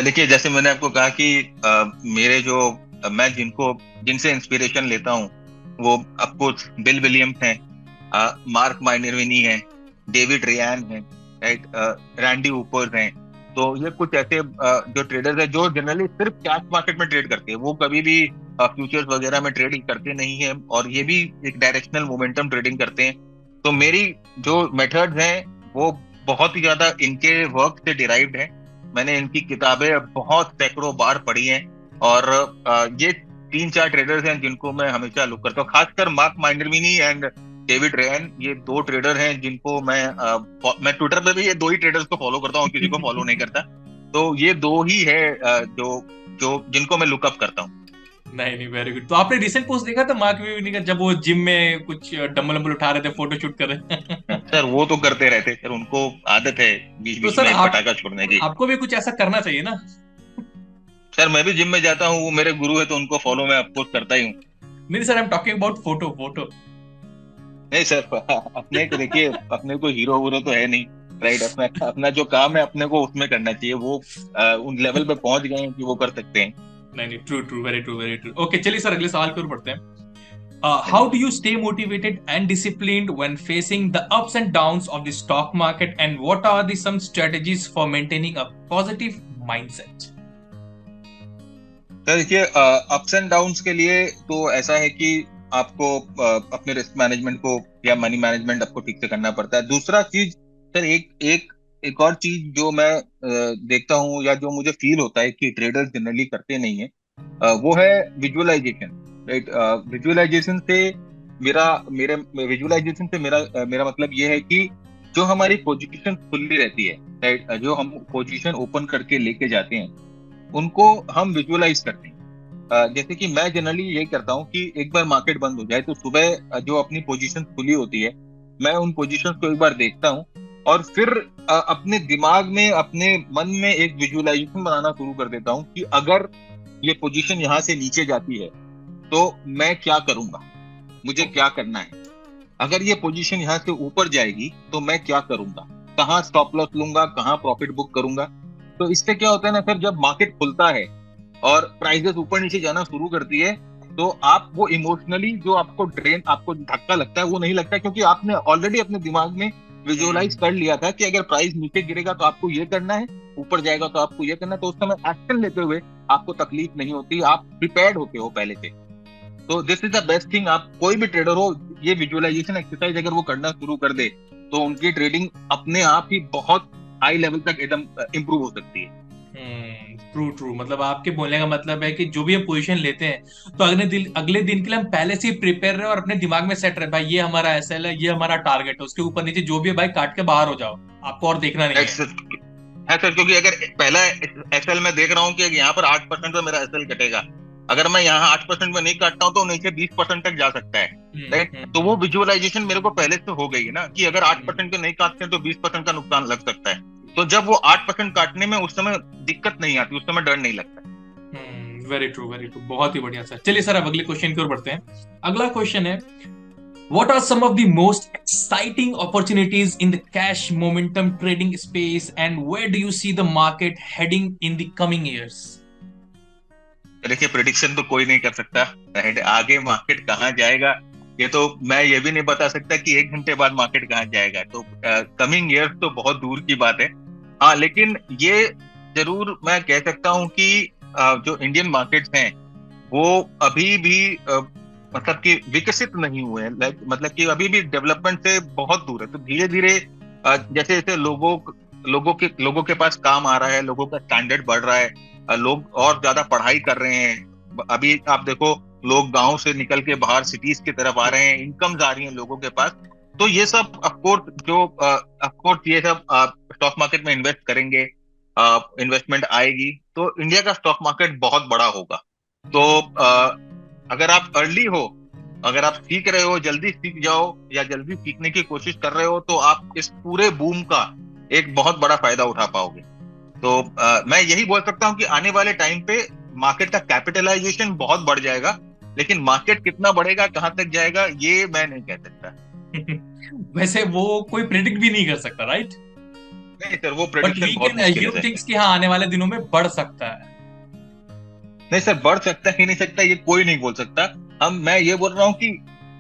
देखिए, जैसे मैंने आपको कहा कि मेरे जो मैं जिनसे इंस्पिरेशन लेता हूँ, वो ऑफकोर्स बिल विलियम्स हैं, मार्क माइनरविनी है, डेविड रियान है, राइट, रैंडी ऊपर्स हैं। तो ये कुछ ऐसे जो ट्रेडर्स हैं जो जनरली सिर्फ कैश मार्केट में ट्रेड करते हैं, वो कभी भी फ्यूचर्स वगैरह में ट्रेडिंग करते नहीं है, और ये भी एक डायरेक्शनल मोमेंटम ट्रेडिंग करते हैं। तो मेरी जो मेथड्स हैं वो बहुत ही ज्यादा इनके वर्क से डिराइव्ड है। मैंने इनकी किताबें बहुत सैकड़ों बार पढ़ी हैं, और ये 3-4 ट्रेडर्स हैं जिनको मैं हमेशा लुक करता हूँ, खासकर मार्क माइनरविनी एंड डेविड रेन, ये दो ट्रेडर हैं जिनको मैं ट्विटर पे भी ये दो ही ट्रेडर्स को फॉलो करता हूँ, किसी को फॉलो नहीं करता। तो ये दो ही है जो जो जिनको मैं लुकअप करता हूँ। नहीं नहीं, वेरी गुड। तो आपने रिसेंट पोस्ट देखा था मार्क विवनी का, जब वो जिम में कुछ डंबल वंबल उठा रहे थे, फोटो शूट कर रहे सर वो तो करते रहते सर, उनको आदत है बीच तो बीच सर में एक आप पटाखा छोड़ने की। आपको भी कुछ ऐसा करना चाहिए ना। सर मैं भी जिम में जाता हूँ, वो मेरे गुरु है तो उनको फॉलो मैं ऑफकोर्स करता ही हूँ। नहीं sir, I am talking about photo photo. नहीं सर, अपने को देखिए, अपने को हीरो वीरो तो है नहीं, राइट। अपना अपना जो काम है अपने को उसमें करना चाहिए। वो उन लेवल पे पहुंच गए हैं कि वो कर सकते हैं। नहीं नहीं, true true, very true, very true. Okay, चलिए सर अगले सवाल की ओर बढ़ते हैं। हाँ How जी। do you stay motivated and disciplined when facing the ups and downs of the stock market, and what are the some strategies for maintaining a positive mindset? Sir देखिए, अप्स एंड डाउन्स के लिए तो ऐसा है कि आपको अपने risk management को या मनी मैनेजमेंट आपको ठीक से करना पड़ता है। दूसरा चीज सर, एक एक एक और चीज जो मैं देखता हूँ या जो मुझे फील होता है कि ट्रेडर्स जनरली करते नहीं है, वो है विजुअलाइजेशन, राइट। विजुअलाइजेशन से मेरा मेरे विजुअलाइजेशन से मेरा मतलब ये है कि जो हमारी पोजीशन खुली रहती है, राइट, जो हम पोजीशन ओपन करके लेके जाते हैं उनको हम विजुअलाइज करते हैं। जैसे कि मैं जनरली यही करता हूँ कि एक बार मार्केट बंद हो जाए तो सुबह जो अपनी पोजीशन खुली होती है, मैं उन पोजीशन को एक बार देखता हूँ और फिर अपने दिमाग में, अपने मन में एक विजुअलाइजेशन बनाना शुरू कर देता हूँ कि अगर ये पोजीशन यहाँ से नीचे जाती है तो मैं क्या करूंगा, मुझे क्या करना है। अगर ये पोजीशन यहाँ से ऊपर जाएगी तो मैं क्या करूंगा, कहाँ स्टॉप लॉस लूंगा, कहाँ प्रॉफिट बुक करूंगा। तो इससे क्या होता है ना सर, जब मार्केट खुलता है और प्राइसेस ऊपर नीचे जाना शुरू करती है तो आप वो इमोशनली जो आपको आपको धक्का लगता है वो नहीं लगता, क्योंकि आपने ऑलरेडी अपने दिमाग में विजुअलाइज कर लिया था कि अगर प्राइस नीचे गिरेगा तो आपको ये करना है, ऊपर जाएगा तो आपको ये करना है। तो उस समय एक्शन लेते हुए आपको तकलीफ नहीं होती, आप प्रिपेयर्ड होते हो पहले से। तो this is the best thing. आप कोई भी ट्रेडर हो, ये विजुअलाइजेशन एक्सरसाइज अगर वो करना शुरू कर दे तो उनकी ट्रेडिंग अपने आप ही बहुत हाई लेवल तक एकदम इंप्रूव हो सकती है। ट्रू ट्रू, मतलब आपके बोलने का मतलब है कि जो भी हम पोजीशन लेते हैं तो अगले दिन के लिए हम पहले से ही प्रिपेयर रहे और अपने दिमाग में सेट रहे, भाई ये हमारा एसएल है, ये हमारा टारगेट है, उसके ऊपर नीचे जो भी है भाई काट के बाहर हो जाओ, आपको और देखना नहीं है। है सर, क्योंकि अगर पहला एसएल में देख रहा हूँ कि यहाँ पर 8% पे मेरा एसएल कटेगा, अगर मैं यहाँ 8% में नहीं काटता हूँ तो नीचे 20% तक जा सकता है, राइट। तो वो विजुअलाइजेशन मेरे को पहले से हो गई है ना कि अगर 8% पे नहीं काटते हैं तो 20% का नुकसान लग सकता है। तो जब वो 8% काटने में उस समय दिक्कत नहीं आती, उस समय डर नहीं लगता। वेरी ट्रू, वेरी ट्रू, बहुत ही बढ़िया सर। चलिए सर अब अगले क्वेश्चन की ओर बढ़ते हैं। अगला क्वेश्चन है, what are some of the most exciting opportunities in the cash momentum trading space, and where do you see the market heading in the coming years? देखिए, प्रिडिक्शन तो कोई नहीं कर सकता, राइट। आगे मार्केट कहाँ जाएगा ये तो मैं ये भी नहीं बता सकता कि 1 घंटे बाद मार्केट कहाँ जाएगा। तो कमिंग ईयर्स तो बहुत दूर की बात है। हाँ, लेकिन ये जरूर मैं कह सकता हूँ कि जो इंडियन मार्केट्स हैं वो अभी भी मतलब कि विकसित नहीं हुए हैं, मतलब कि अभी भी डेवलपमेंट से बहुत दूर है। तो धीरे धीरे जैसे जैसे लोगों के पास काम आ रहा है, लोगों का स्टैंडर्ड बढ़ रहा है, लोग और ज्यादा पढ़ाई कर रहे हैं। अभी आप देखो, लोग गांव से निकल के बाहर सिटीज की तरफ आ रहे हैं, इनकम्स आ रही हैं लोगों के पास। तो ये सब ऑफकोर्स ये सब स्टॉक मार्केट में इन्वेस्ट करेंगे, इन्वेस्टमेंट आएगी तो इंडिया का स्टॉक मार्केट बहुत बड़ा होगा। तो अगर आप अर्ली हो, अगर आप सीख रहे हो, जल्दी सीख जाओ या जल्दी सीखने की कोशिश कर रहे हो तो आप इस पूरे बूम का एक बहुत बड़ा फायदा उठा पाओगे। तो मैं यही बोल सकता हूँ कि आने वाले टाइम पे मार्केट का कैपिटलाइजेशन बहुत बढ़ जाएगा, लेकिन मार्केट कितना बढ़ेगा, कहाँ तक जाएगा, ये मैं नहीं कह सकता। वैसे वो कोई प्रेडिक्ट भी नहीं कर सकता, राइट? नहीं सर, वो बट प्रेडिक्शन वी बहुत कैन मुश्किल अज्यूम है। थिंग्स कि हाँ आने वाले दिनों में बढ़ सकता है। नहीं सर, बढ़ सकता ही नहीं सकता ये कोई नहीं बोल सकता। मैं ये बोल रहा हूँ कि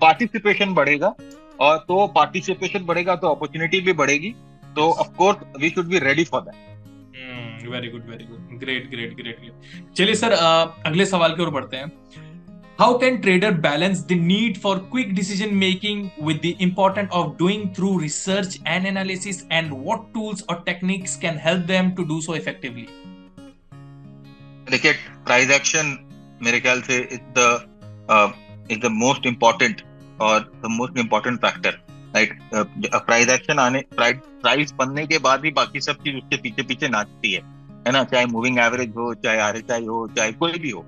पार्टिसिपेशन बढ़ेगा, और तो पार्टिसिपेशन बढ़ेगा तो अपॉर्चुनिटी भी बढ़ेगी। तो of course we should be ready for that. Very good, very good, great great great great. चलिए सर अगले सवाल की ओर बढ़ते हैं। How can trader balance the need for quick decision making with the importance of doing through research and analysis, and what tools or techniques can help them to do so effectively? देखिए, price action मेरे ख्याल से is the most important और the most important factor, like price action price बनने के बाद ही बाकी सब चीज उसके पीछे पीछे नाचती है ना, चाहे मूविंग एवरेज हो, चाहे आरएसआई हो, चाहे कोई भी हो।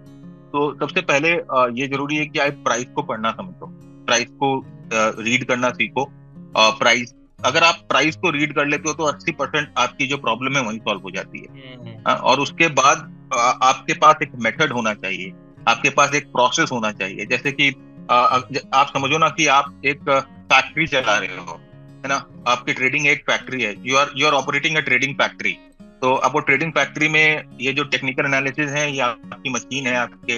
तो सबसे पहले ये जरूरी है कि आप प्राइस को पढ़ना समझो, प्राइस को रीड करना सीखो। प्राइस, अगर आप प्राइस को रीड कर लेते हो तो 80% आपकी जो प्रॉब्लम है वही सॉल्व हो जाती है। और उसके बाद आपके पास एक मेथड होना चाहिए, आपके पास एक प्रोसेस होना चाहिए। जैसे कि आप समझो ना कि आप एक फैक्ट्री चला रहे हो, है ना, आपकी ट्रेडिंग एक फैक्ट्री है, you are operating a trading factory. तो अब वो ट्रेडिंग फैक्ट्री में ये जो टेक्निकल एनालिसिस है, ये आपकी मशीन है, आपके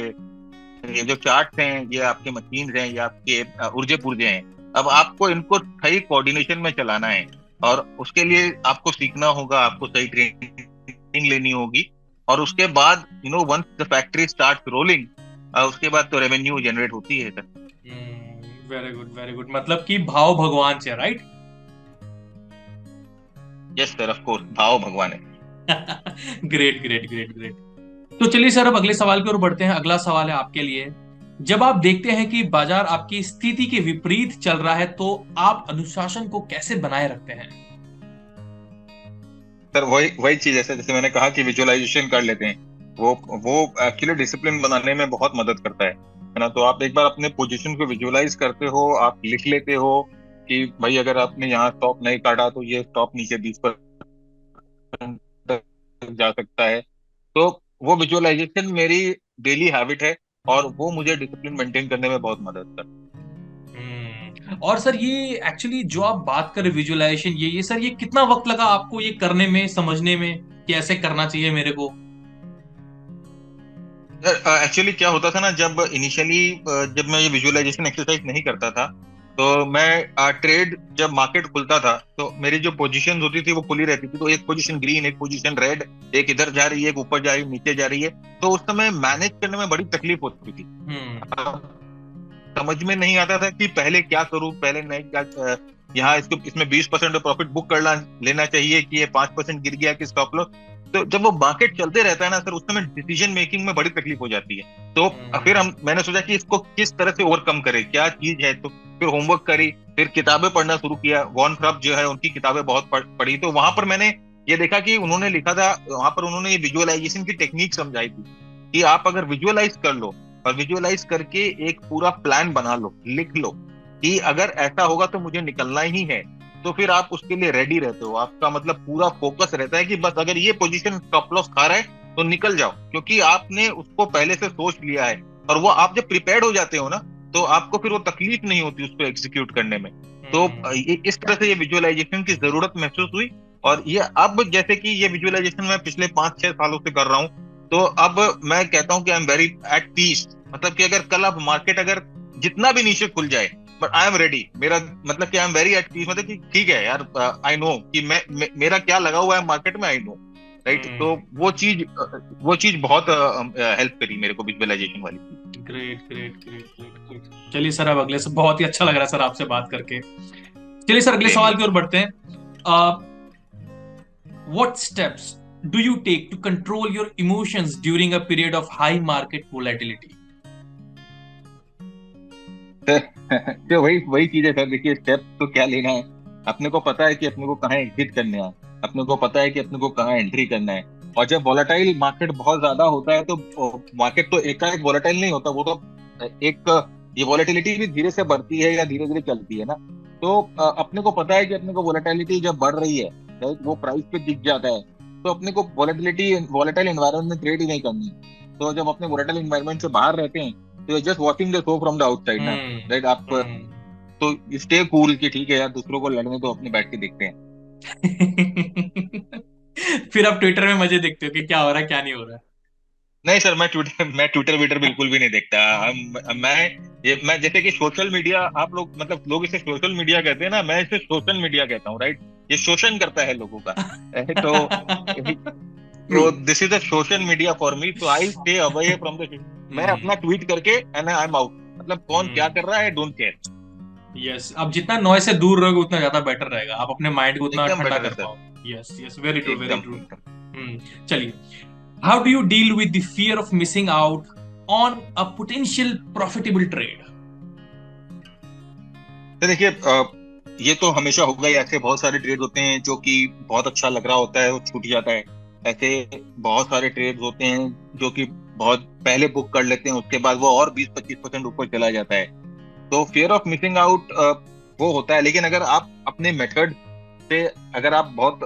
ये जो चार्ट्स हैं ये आपके मशीन हैं, ये आपके ऊर्जे पुर्जे हैं। अब आपको इनको सही कोऑर्डिनेशन में चलाना है, और उसके लिए आपको सीखना होगा, आपको सही ट्रेनिंग लेनी होगी। और उसके बाद once the factory start rolling, उसके बाद तो रेवेन्यू जनरेट होती है sir. Very good very good, मतलब कि भाव भगवान से, right? Yes sir, of course, भाव भगवान है। Great great great great. तो चलिए सर, अब अगले सवाल की ओर बढ़ते हैं। अगला सवाल है आपके लिए। जब आप देखते हैं कि बाजार आपकी स्थिति के विपरीत चल रहा है, तो आप अनुशासन को कैसे बनाए रखते हैं? सर वही वही चीज है सर, जैसे मैंने कहा कि विजुअलाइजेशन कर लेते हैं, वो एक्चुअली डिसिप्लिन बनाने में बहुत मदद करता है ना। तो आप एक बार अपने पोजीशन को विजुअलाइज करते हो, आप लिख लेते हो कि भाई अगर आपने यहाँ स्टॉप नहीं काटा तो ये स्टॉप नीचे 20% तक जा सकता है। तो वो विजुअलाइजेशन मेरी डेली हैबिट है, और वो मुझे डिसिप्लिन मेंटेन करने में बहुत मदद करता है। और सर, ये एक्चुअली जो आप बात कर रहे विजुअलाइजेशन, ये सर, ये कितना वक्त लगा आपको ये करने में, समझने में कि ऐसे करना चाहिए मेरे को? एक्चुअली क्या होता था ना, जब इनिशियली जब मैं ये विजुअलाइजेशन एक्सरसाइज नहीं करता था, तो मैं ट्रेड जब मार्केट खुलता था तो मेरी जो पोजीशन होती थी वो खुली रहती थी। तो एक पोजीशन ग्रीन, एक पोजीशन रेड, एक इधर जा रही है, एक ऊपर जा रही है, नीचे जा रही है। तो उस समय मैनेज करने में बड़ी तकलीफ होती थी। समझ में नहीं आता था कि पहले क्या करूं, पहले नहीं क्या, यहाँ इसको इसमें 20% प्रॉफिट बुक कर लेना चाहिए कि ये 5% गिर गया कि स्टॉप लॉस। तो जब वो मार्केट चलते रहता है ना सर, उस समय डिसीजन मेकिंग में बड़ी तकलीफ हो जाती है। तो फिर मैंने सोचा कि इसको किस तरह से ओवरकम करें, क्या चीज है। तो फिर होमवर्क करी, फिर किताबें पढ़ना शुरू किया। वॉरेन बफेट जो है उनकी किताबें बहुत पढ़ी। तो वहां पर मैंने ये देखा कि उन्होंने लिखा था, वहां पर उन्होंने ये विजुअलाइजेशन की टेक्निक समझाई थी कि आप अगर विजुअलाइज कर लो और विजुअलाइज करके एक पूरा प्लान बना लो, लिख लो कि अगर ऐसा होगा तो मुझे निकलना ही है, तो फिर आप उसके लिए रेडी रहते हो। आपका मतलब पूरा फोकस रहता है कि बस अगर ये पोजीशन स्टॉप लॉस खा रहा है तो निकल जाओ, क्योंकि आपने उसको पहले से सोच लिया है। और वो आप जब प्रिपेयर्ड हो जाते हो ना, तो आपको फिर वो तकलीफ नहीं होती उसको एग्जीक्यूट करने में। तो इस तरह से ये विजुअलाइजेशन की जरूरत महसूस हुई। और ये अब जैसे कि ये विजुअलाइजेशन मैं पिछले 5-6 सालों से कर रहा हूँ, तो अब मैं कहता हूँ कि I am very at peace. मतलब कि अगर कल अब मार्केट अगर जितना भी नीचे खुल जाए, बट आई एम रेडी। मेरा मतलब कि I am very at peace, मतलब कि ठीक है यार, आई नो कि मेरा क्या लगा हुआ है मार्केट में, आई नो, राइट। तो वो चीज बहुत हेल्प करी मेरे को, विजुअलाइजेशन वाली चीज। Great great great great great. चलिए सर, अब अगले से बहुत ही अच्छा लग रहा है सर आपसे बात करके। चलिए सर, अगले सेम सवाल हियर। की ओर बढ़ते हैं। What steps do you take to control your emotions during a period of high market volatility? तो वही वही चीज है सर। देखिए, स्टेप तो क्या लेना है, अपने को पता है कि अपने को कहाँ एग्जिट करना है, अपने को पता है कि अपने को कहाँ एंट्री करना है। और जब वॉलेटाइल मार्केट बहुत ज्यादा होता है, तो मार्केट तो एकाएक वॉलेटाइल नहीं होता, वो तो एक, ये वॉलेटिलिटी भी धीरे से बढ़ती है या धीरे धीरे चलती है ना। तो अपने को पता है कि अपने को वॉलेटिलिटी जब बढ़ रही है, right, वो प्राइस पे दिख जाता है, तो अपने को वॉलेटाइल एनवायरमेंट में ट्रेड ही नहीं करनी। तो जब अपने वॉलेटाइल एनवायरमेंट से बाहर रहते हैं, तो just watching the show from the outside ना, राइट। आप तो स्टे कूल कि ठीक है यार, दूसरों को लड़ने तो अपने बैठ के देखते हैं। फिर आप ट्विटर में मजे देखते हो कि क्या हो रहा है क्या नहीं हो रहा नहीं सर, मैं ट्विटर ट्विटर बिल्कुल भी नहीं देखता। मैं जैसे कि सोशल मीडिया, आप लोग मतलब लोग इसे सोशल मीडिया कहते हैं ना, मैं इसे सोशल मीडिया कहता हूँ, राइट। ये शोषण करता है लोगों का। तो true. This is a social media for me, तो I stay away from the. मैं अपना ट्वीट करके एंड आई एम आउट। मतलब कौन क्या कर रहा है, डोंट केयर। यस, अब जितना नॉइज से दूर रहोगे उतना ज्यादा बेटर रहेगा, आप अपने माइंड को उतना एकदम ठंडा बेटर है कर सर। पाओ। Yes yes, very true very एकदम ट्रू। एकदम। चलिए, how do you deal with the fear of missing out on a potential profitable trade? तो देखिए, ये तो हमेशा होगा ही। ऐसे बहुत सारे ट्रेड होते हैं जो कि बहुत अच्छा लग रहा होता है वो छूट जाता है। ऐसे बहुत सारे ट्रेड होते हैं जो कि बहुत पहले बुक कर लेते हैं, उसके बाद वो और 20-25% ऊपर चला जाता है। तो फियर ऑफ मिसिंग आउट वो होता है। लेकिन अगर आप अपने मेथड से, अगर आप बहुत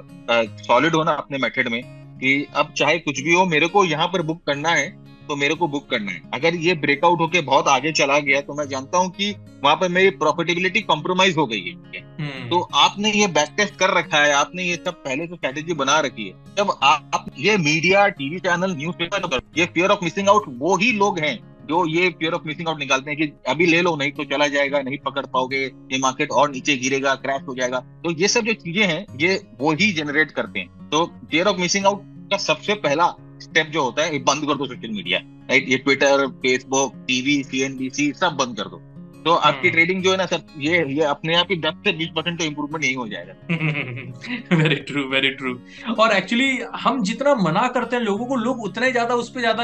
सॉलिड हो ना अपने मेथड में, कि अब चाहे कुछ भी हो मेरे को यहाँ पर बुक करना है, तो मेरे को बुक करना है। अगर ये ब्रेकआउट होके बहुत आगे चला गया तो मैं जानता हूँ कि वहां पर मेरी प्रॉफिटेबिलिटी कॉम्प्रोमाइज हो गई है। तो हम्म। आपने ये बैक टेस्ट कर रखा है, आपने ये सब पहले से स्ट्रेटेजी बना रखी है। जब आप ये मीडिया, टीवी चैनल, न्यूज़पेपर, ये फियर ऑफ मिसिंग आउट वो ही लोग हैं जो ये फियर ऑफ मिसिंग आउट निकालते हैं कि अभी ले लो नहीं तो चला जाएगा, नहीं पकड़ पाओगे, ये मार्केट और नीचे गिरेगा, क्रैश हो जाएगा। तो ये सब जो चीजें हैं ये वो ही जनरेट करते हैं। तो फियर ऑफ मिसिंग आउट का सबसे पहला स्टेप जो होता है, ये बंद कर दो सोशल मीडिया। राइट, ये ट्विटर, फेसबुक, टीवी, सीएनबीसी सब बंद कर दो। तो आपकी हम्म। ट्रेडिंग जो है ना सर, ये अपने आप ही 10 से 20% तो इम्प्रूवमेंट यही हो जाएगा। Very true, very true. और एक्चुअली हम जितना मना करते हैं लोगों को, लोग उतना ही ज्यादा उस पर ज्यादा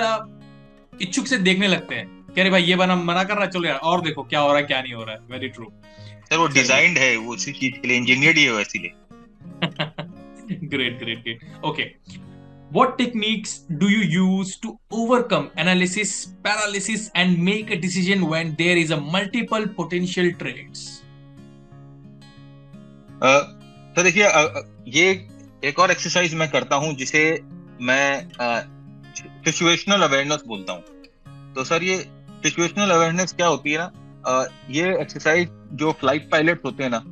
इच्छुक से देखने लगते हैं कि अरे भाई ये बना मना कर रहा है, चलो यार और देखो क्या हो रहा है क्या नहीं हो रहा है। Very true. सर वो चलिए। डिजाइंड है, वो उसी चीज के लिए इंजीनियर्ड ही है इसीलिए। Great, great, great. Okay, what techniques do you use to overcome analysis paralysis and make a decision when there is a multiple potential trades? तो देखिए, ये एक और एक्सरसाइज मैं करता हूँ जिसे मैं सिचुएशनल अवेयरनेस बोलता हूँ। तो सर ये सिचुएशनल अवेयरनेस क्या होती है ना, ये एक्सरसाइज जो फ्लाइट पायलट्स होते हैं ना,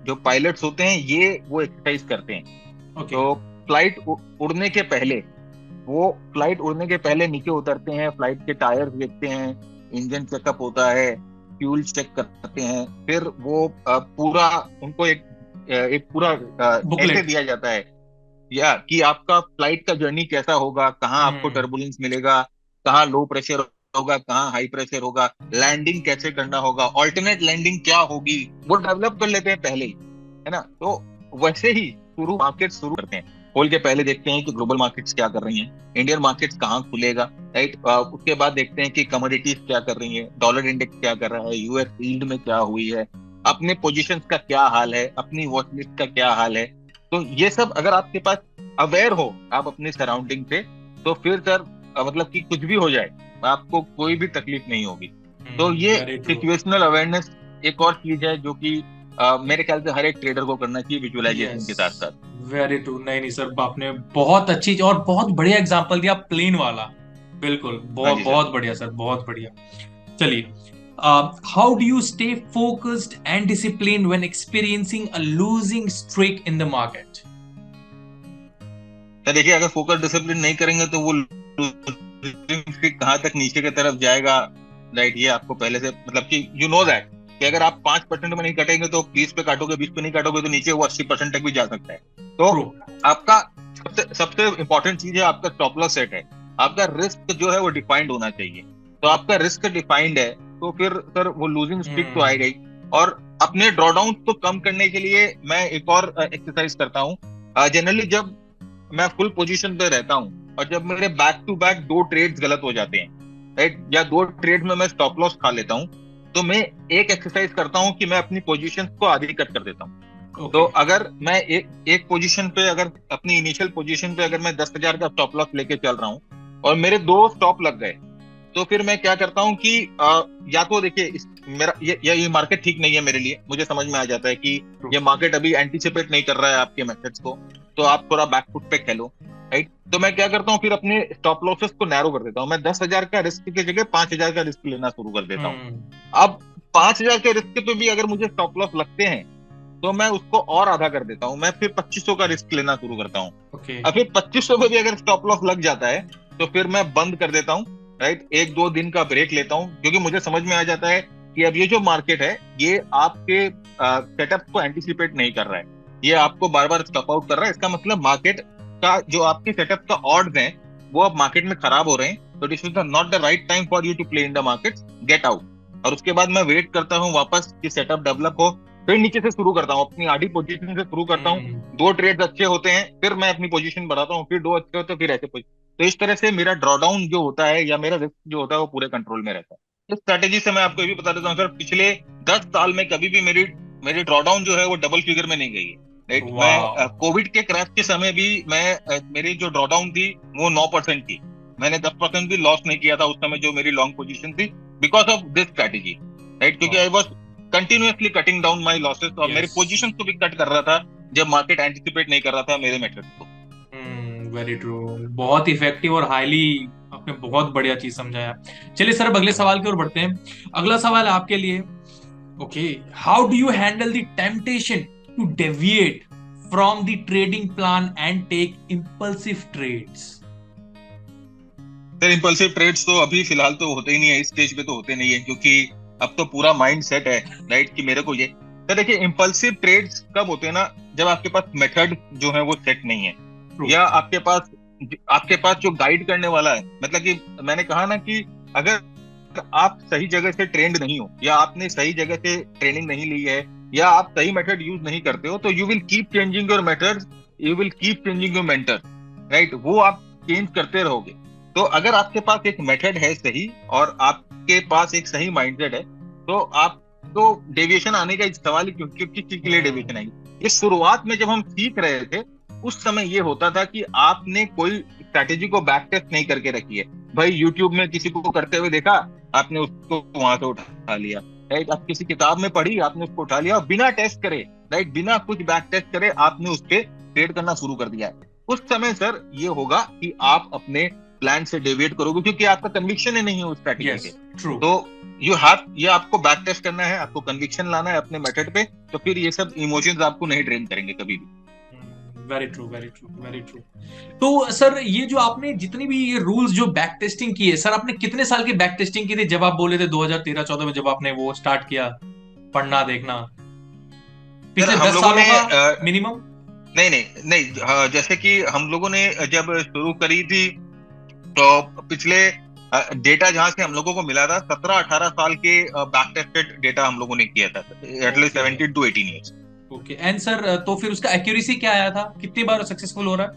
जो पायलट्स होते हैं ये वो एक्सरसाइज करते हैं। Okay. तो फ्लाइट उड़ने के पहले, वो फ्लाइट उड़ने के पहले नीचे उतरते हैं, फ्लाइट के टायर देखते हैं, इंजन चेकअप होता है, फ्यूल चेक करते हैं, फिर वो पूरा उनको एक पूरा ऐसे बुकलेट। दिया जाता है या कि आपका फ्लाइट का जर्नी कैसा होगा, कहाँ आपको हम्म। टर्बुलेंस मिलेगा, कहाँ लो प्रेशर होगा, कहाँ हाई प्रेशर होगा, लैंडिंग कैसे करना होगा, ऑल्टरनेट लैंडिंग क्या होगी, वो डेवलप कर लेते हैं पहले ही, है ना। तो वैसे ही शुरू मार्केट शुरू करते हैं, खोल के पहले देखते हैं कि ग्लोबल मार्केट्स क्या कर रही हैं, इंडियन मार्केट्स कहाँ खुलेगा, राइट। उसके बाद देखते हैं कि कमोडिटीज क्या कर रही है, डॉलर इंडेक्स क्या कर रहा है, यूएस यील्ड में क्या हुई है, अपने पोजीशंस का क्या हाल है, अपनी वॉच लिस्ट का क्या हाल है। तो ये सब अगर आपके पास अवेयर हो आप अपने सराउंडिंग से, तो फिर सर मतलब कि कुछ भी हो जाए आपको कोई भी तकलीफ नहीं होगी। तो ये वेरी ट्रू। सिचुएशनल अवेयरनेस एक और चीज है जो कि मेरे ख्याल से हर एक ट्रेडर को करना चाहिए विजुअलाइजेशन यस, के साथ साथ। Very true. नहीं नहीं सर, आपने बहुत अच्छी और बहुत बढ़िया एग्जांपल दिया, प्लेन वाला। बिल्कुल, हाँ बहुत जी सर। बहुत बढ़िया सर, बहुत बढ़िया। चलिए, how do you stay focused and discipline when experiencing a losing streak in the market? तो देखिए, अगर फोकस डिसिप्लिन नहीं करेंगे तो वो कहाँ तक नीचे की तरफ जाएगा, राइट। ये आपको पहले से मतलब कि यू नो दैट कि अगर आप 5% में नहीं कटेंगे तो 20 पे काटोगे, 20 पे नहीं काटोगे तो नीचे वो 80% तक भी जा सकता है। तो ट्रू। आपका सबसे सबसे इंपॉर्टेंट चीज है आपका स्टॉप लॉस सेट है, आपका रिस्क जो है वो डिफाइंड होना चाहिए। तो आपका रिस्क डिफाइंड है तो फिर सर वो लूजिंग स्ट्रीक तो आएगा ही। और अपने ड्रॉडाउन को कम करने के लिए मैं एक और एक्सरसाइज करता हूँ। जनरली जब मैं फुल पोजीशन पे रहता हूँ और जब मेरे बैक टू बैक दो ट्रेड्स गलत हो जाते हैं, राइट, या दो ट्रेड में मैं स्टॉप लॉस खा लेता हूँ, तो मैं एक एक्सरसाइज करता हूँ कि मैं अपनी पोजीशन को आधी कट कर देता हूँ। तो ओके। अगर मैं एक पोजीशन पे, अगर अपनी इनिशियल पोजीशन पे अगर मैं 10,000 का स्टॉप लॉस लेके चल रहा हूँ और मेरे दो स्टॉप लग गए, तो फिर मैं क्या करता हूँ कि या तो देखिए मेरा ये मार्केट ठीक नहीं है मेरे लिए, मुझे समझ में आ जाता है कि ये मार्केट अभी एंटीसिपेट नहीं कर रहा है आपके मेथड्स को, तो आप थोड़ा बैकफुट पे खेलो, राइट। तो मैं क्या करता हूँ फिर अपने स्टॉप लॉसेस को नैरो कर देता हूँ, मैं 10,000 का रिस्क की जगह 5,000 का रिस्क लेना शुरू कर देता हूँ। हम्म। अब 5,000 के रिस्क पे भी अगर मुझे स्टॉप लॉस लगते हैं तो मैं उसको और आधा कर देता हूँ, मैं फिर 2,500 का रिस्क लेना शुरू करता हूँ। ओके। अब फिर 2,500 पे भी अगर स्टॉप लॉस लग जाता है तो फिर मैं बंद कर देता हूँ, राइट। 1-2 दिन का ब्रेक लेता हूँ क्योंकि मुझे समझ में आ जाता है कि अब ये जो मार्केट है ये आपके सेटअप को एंटिसिपेट नहीं कर रहा है, ये आपको बार बार स्टॉप आउट कर रहा है। इसका मतलब मार्केट का जो आपके सेटअप का ऑड्स हैं वो अब मार्केट में खराब हो रहे हैं, तो this is not the right time for you to play in the market, get out. और उसके बाद मैं वेट करता हूँ वापस कि सेटअप डेवलप हो, फिर नीचे से शुरू करता हूँ, अपनी आधी पोजीशन से शुरू करता हूँ। हम्म। दो ट्रेड्स अच्छे होते हैं फिर मैं अपनी पोजीशन बढ़ाता हूँ, फिर दो अच्छे होते हैं फिर ऐसे तो इस तरह से मेरा ड्रॉडाउन जो होता है या मेरा रिस्क जो होता है वो पूरे कंट्रोल में रहता है। इस स्ट्रेटेजी से मैं आपको ये भी बता देता हूँ सर, पिछले 10 साल में कभी भी मेरी मेरी ड्रॉडाउन जो है वो डबल फिगर में नहीं गई है, राइट। मैं कोविड के क्रैश के समय भी मेरी जो ड्रॉडाउन थी वो 9% थी। मैंने 10% भी लॉस नहीं किया था उस समय जो मेरी लॉन्ग पोजीशन थी, because of this strategy, right. क्योंकि I was continuously cutting down my losses, और मेरे पोजीशन को भी कट कर रहा था जब मार्केट एंटिसिपेट नहीं कर रहा था मेरे मेथड को। वेरी ट्रू, बहुत इफेक्टिव और हाईली आपने बहुत बढ़िया चीज समझाया। चलिए सर अब अगले सवाल की ओर बढ़ते हैं। अगला सवाल है आपके लिए। Okay, how do you handle the temptation to deviate from the trading plan and take impulsive trades? Sir impulsive trades तो अभी फिलहाल तो होते ही नहीं है, इस स्टेज पे तो होते नहीं है, क्योंकि अब तो पूरा माइंड सेट है, राइट, कि मेरे को ये। सर देखिए, इंपल्सिव ट्रेड्स कब होते हैं ना, जब आपके पास मेथड जो है वो सेट नहीं है, या आपके पास जो गाइड करने वाला है। मतलब कि मैंने कहा ना कि अगर आप सही जगह से ट्रेंड नहीं हो, या आपने सही जगह से ट्रेनिंग नहीं ली है, या आप सही मेथड यूज नहीं करते हो, तो you will keep changing your method, you will keep changing your mentor, right. वो आप चेंज करते रहोगे। तो अगर आपके पास एक मेथड है सही, और आपके पास एक सही माइंडसेट है, तो आप तो डेविएशन आने का सवाल ही क्यों, किस चीज के लिए डेविएशन आएगी। ये शुरुआत में जब हम सीख रहे थे उस समय ये होता था कि आपने कोई स्ट्रैटेजी को बैक टेस्ट नहीं करके रखी है। भाई यूट्यूब में किसी को करते हुए देखा, आपने उसको वहां से उठा लिया, राइट। आप किसी किताब में पढ़ी, आपने उसको उठा लिया, और बिना टेस्ट करे, राइट, बिना कुछ बैक टेस्ट करे आपने उस पर ट्रेड करना शुरू कर दिया है। उस समय सर ये होगा कि आप अपने प्लान से डेविएट करोगे, क्योंकि आपका कन्विक्शन ही नहीं है उस स्ट्रैटेजी पे। तो ये आपको बैक टेस्ट करना है, आपको कन्विक्शन लाना है अपने मेथड पे, तो फिर ये सब इमोशंस आपको नहीं ड्रेन करेंगे कभी भी। Very true, very true, very true. तो सर ये जो आपने जितनी भी ये रूल्स जो बैक टेस्टिंग की है, सर आपने कितने साल की बैक टेस्टिंग की थी जब आप बोले थे 2013-14 में जब आपने वो स्टार्ट किया पढ़ना देखना? पिछले 10 सालों का मिनिमम? नहीं नहीं नहीं, जैसे कि हम लोगों ने जब शुरू करी थी, तो पिछले डेटा जहां से हम लोगों को मिला था, 17-18 साल के बैक टेस्टेड डेटा हम लोगों ने किया था, at least 17 to 18 years. Okay, and sir तो फिर उसका एक्यूरेसी क्या आया था, कितनी बार सक्सेसफुल हो रहा है?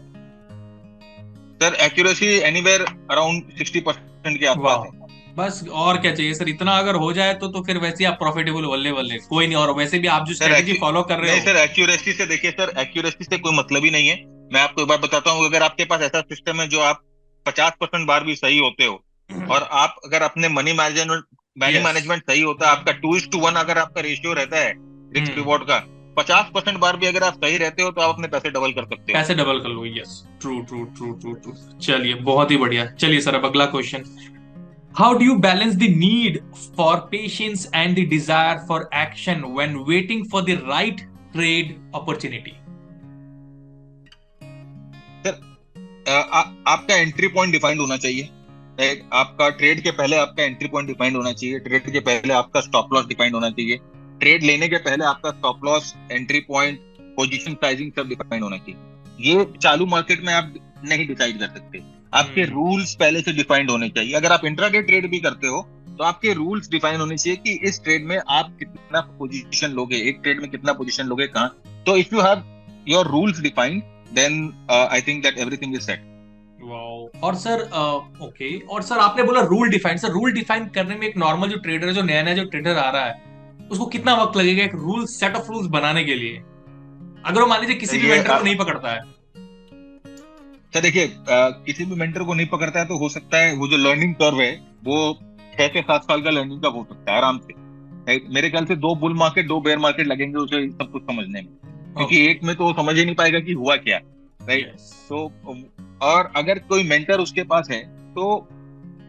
सर एक्यूरेसी एनीवेयर अराउंड 60% के आसपास है। बस और क्या चाहिए सर, इतना अगर हो जाए तो फिर वैसे ही आप प्रॉफिटेबल वल्ले वल्ले कोई नहीं। और वैसे भी आप जो स्ट्रेटेजी फॉलो कर रहे हो। नहीं सर, एक्यूरेसी से देखिए सर, एक्यूरेसी से कोई मतलब ही नहीं है। मैं आपको एक बार बताता हूँ, अगर आपके पास ऐसा सिस्टम है जो आप 50% बार भी सही होते हो, और आप अगर अपने मनी मैनेजमेंट सही होता है, आपका 2:1 अगर आपका रेशियो रहता है रिस्क रिवॉर्ड का, 50% बार भी अगर आप सही रहते हो, तो आप अपने पैसे डबल कर सकते हो। पैसे डबल कर लो, yes, true true true true true. चलिए बहुत ही बढ़िया। चलिए सर अब अगला question. How do you balance the need for patience and the desire for action when waiting for the right trade opportunity? आपका एंट्री पॉइंट डिफाइंड होना चाहिए, राइट। आपका ट्रेड के पहले आपका एंट्री पॉइंट डिफाइंड होना चाहिए, ट्रेड के पहले आपका स्टॉप लॉस डिफाइंड होना चाहिए, ट्रेड लेने के पहले आपका stop loss, entry point, position sizing सब डिफाइंड होना चाहिए। ये चालू मार्केट में आप नहीं डिसाइड कर सकते। आपके रूल्स पहले से डिफाइंड होने चाहिए। अगर आप इंट्राडे ट्रेड भी करते हो, तो आपके रूल्स डिफाइन होने चाहिए कि इस ट्रेड में आप कितना पोजीशन लोगे, एक ट्रेड में कितना पोजीशन लोगे, कहां। तो if you have your rules defined, then I think that everything is set. और सर ओके, और सर आपने बोला rule define. Sir rule define करने में एक नॉर्मल जो ट्रेडर है, जो नया नया जो ट्रेडर आ रहा है, उसको कितना वक्त लगेगा एक रूल सेट ऑफ रूल्स बनाने के लिए, अगर वो मान लीजिए किसी भी मेंटर को नहीं पकड़ता है? सर देखिए, किसी भी मेंटर को नहीं पकड़ता है तो हो सकता है वो जो लर्निंग कर्व है वो 6 से 7 साल का लर्निंग कर्व हो सकता है आराम से। मेरे ख्याल से 2 बुल मार्केट 2 बेयर मार्केट लगेंगे उसे सब कुछ समझने में, क्योंकि एक में तो वो समझ ही नहीं पाएगा कि हुआ क्या, राइट। तो और अगर कोई मेंटर उसके पास है तो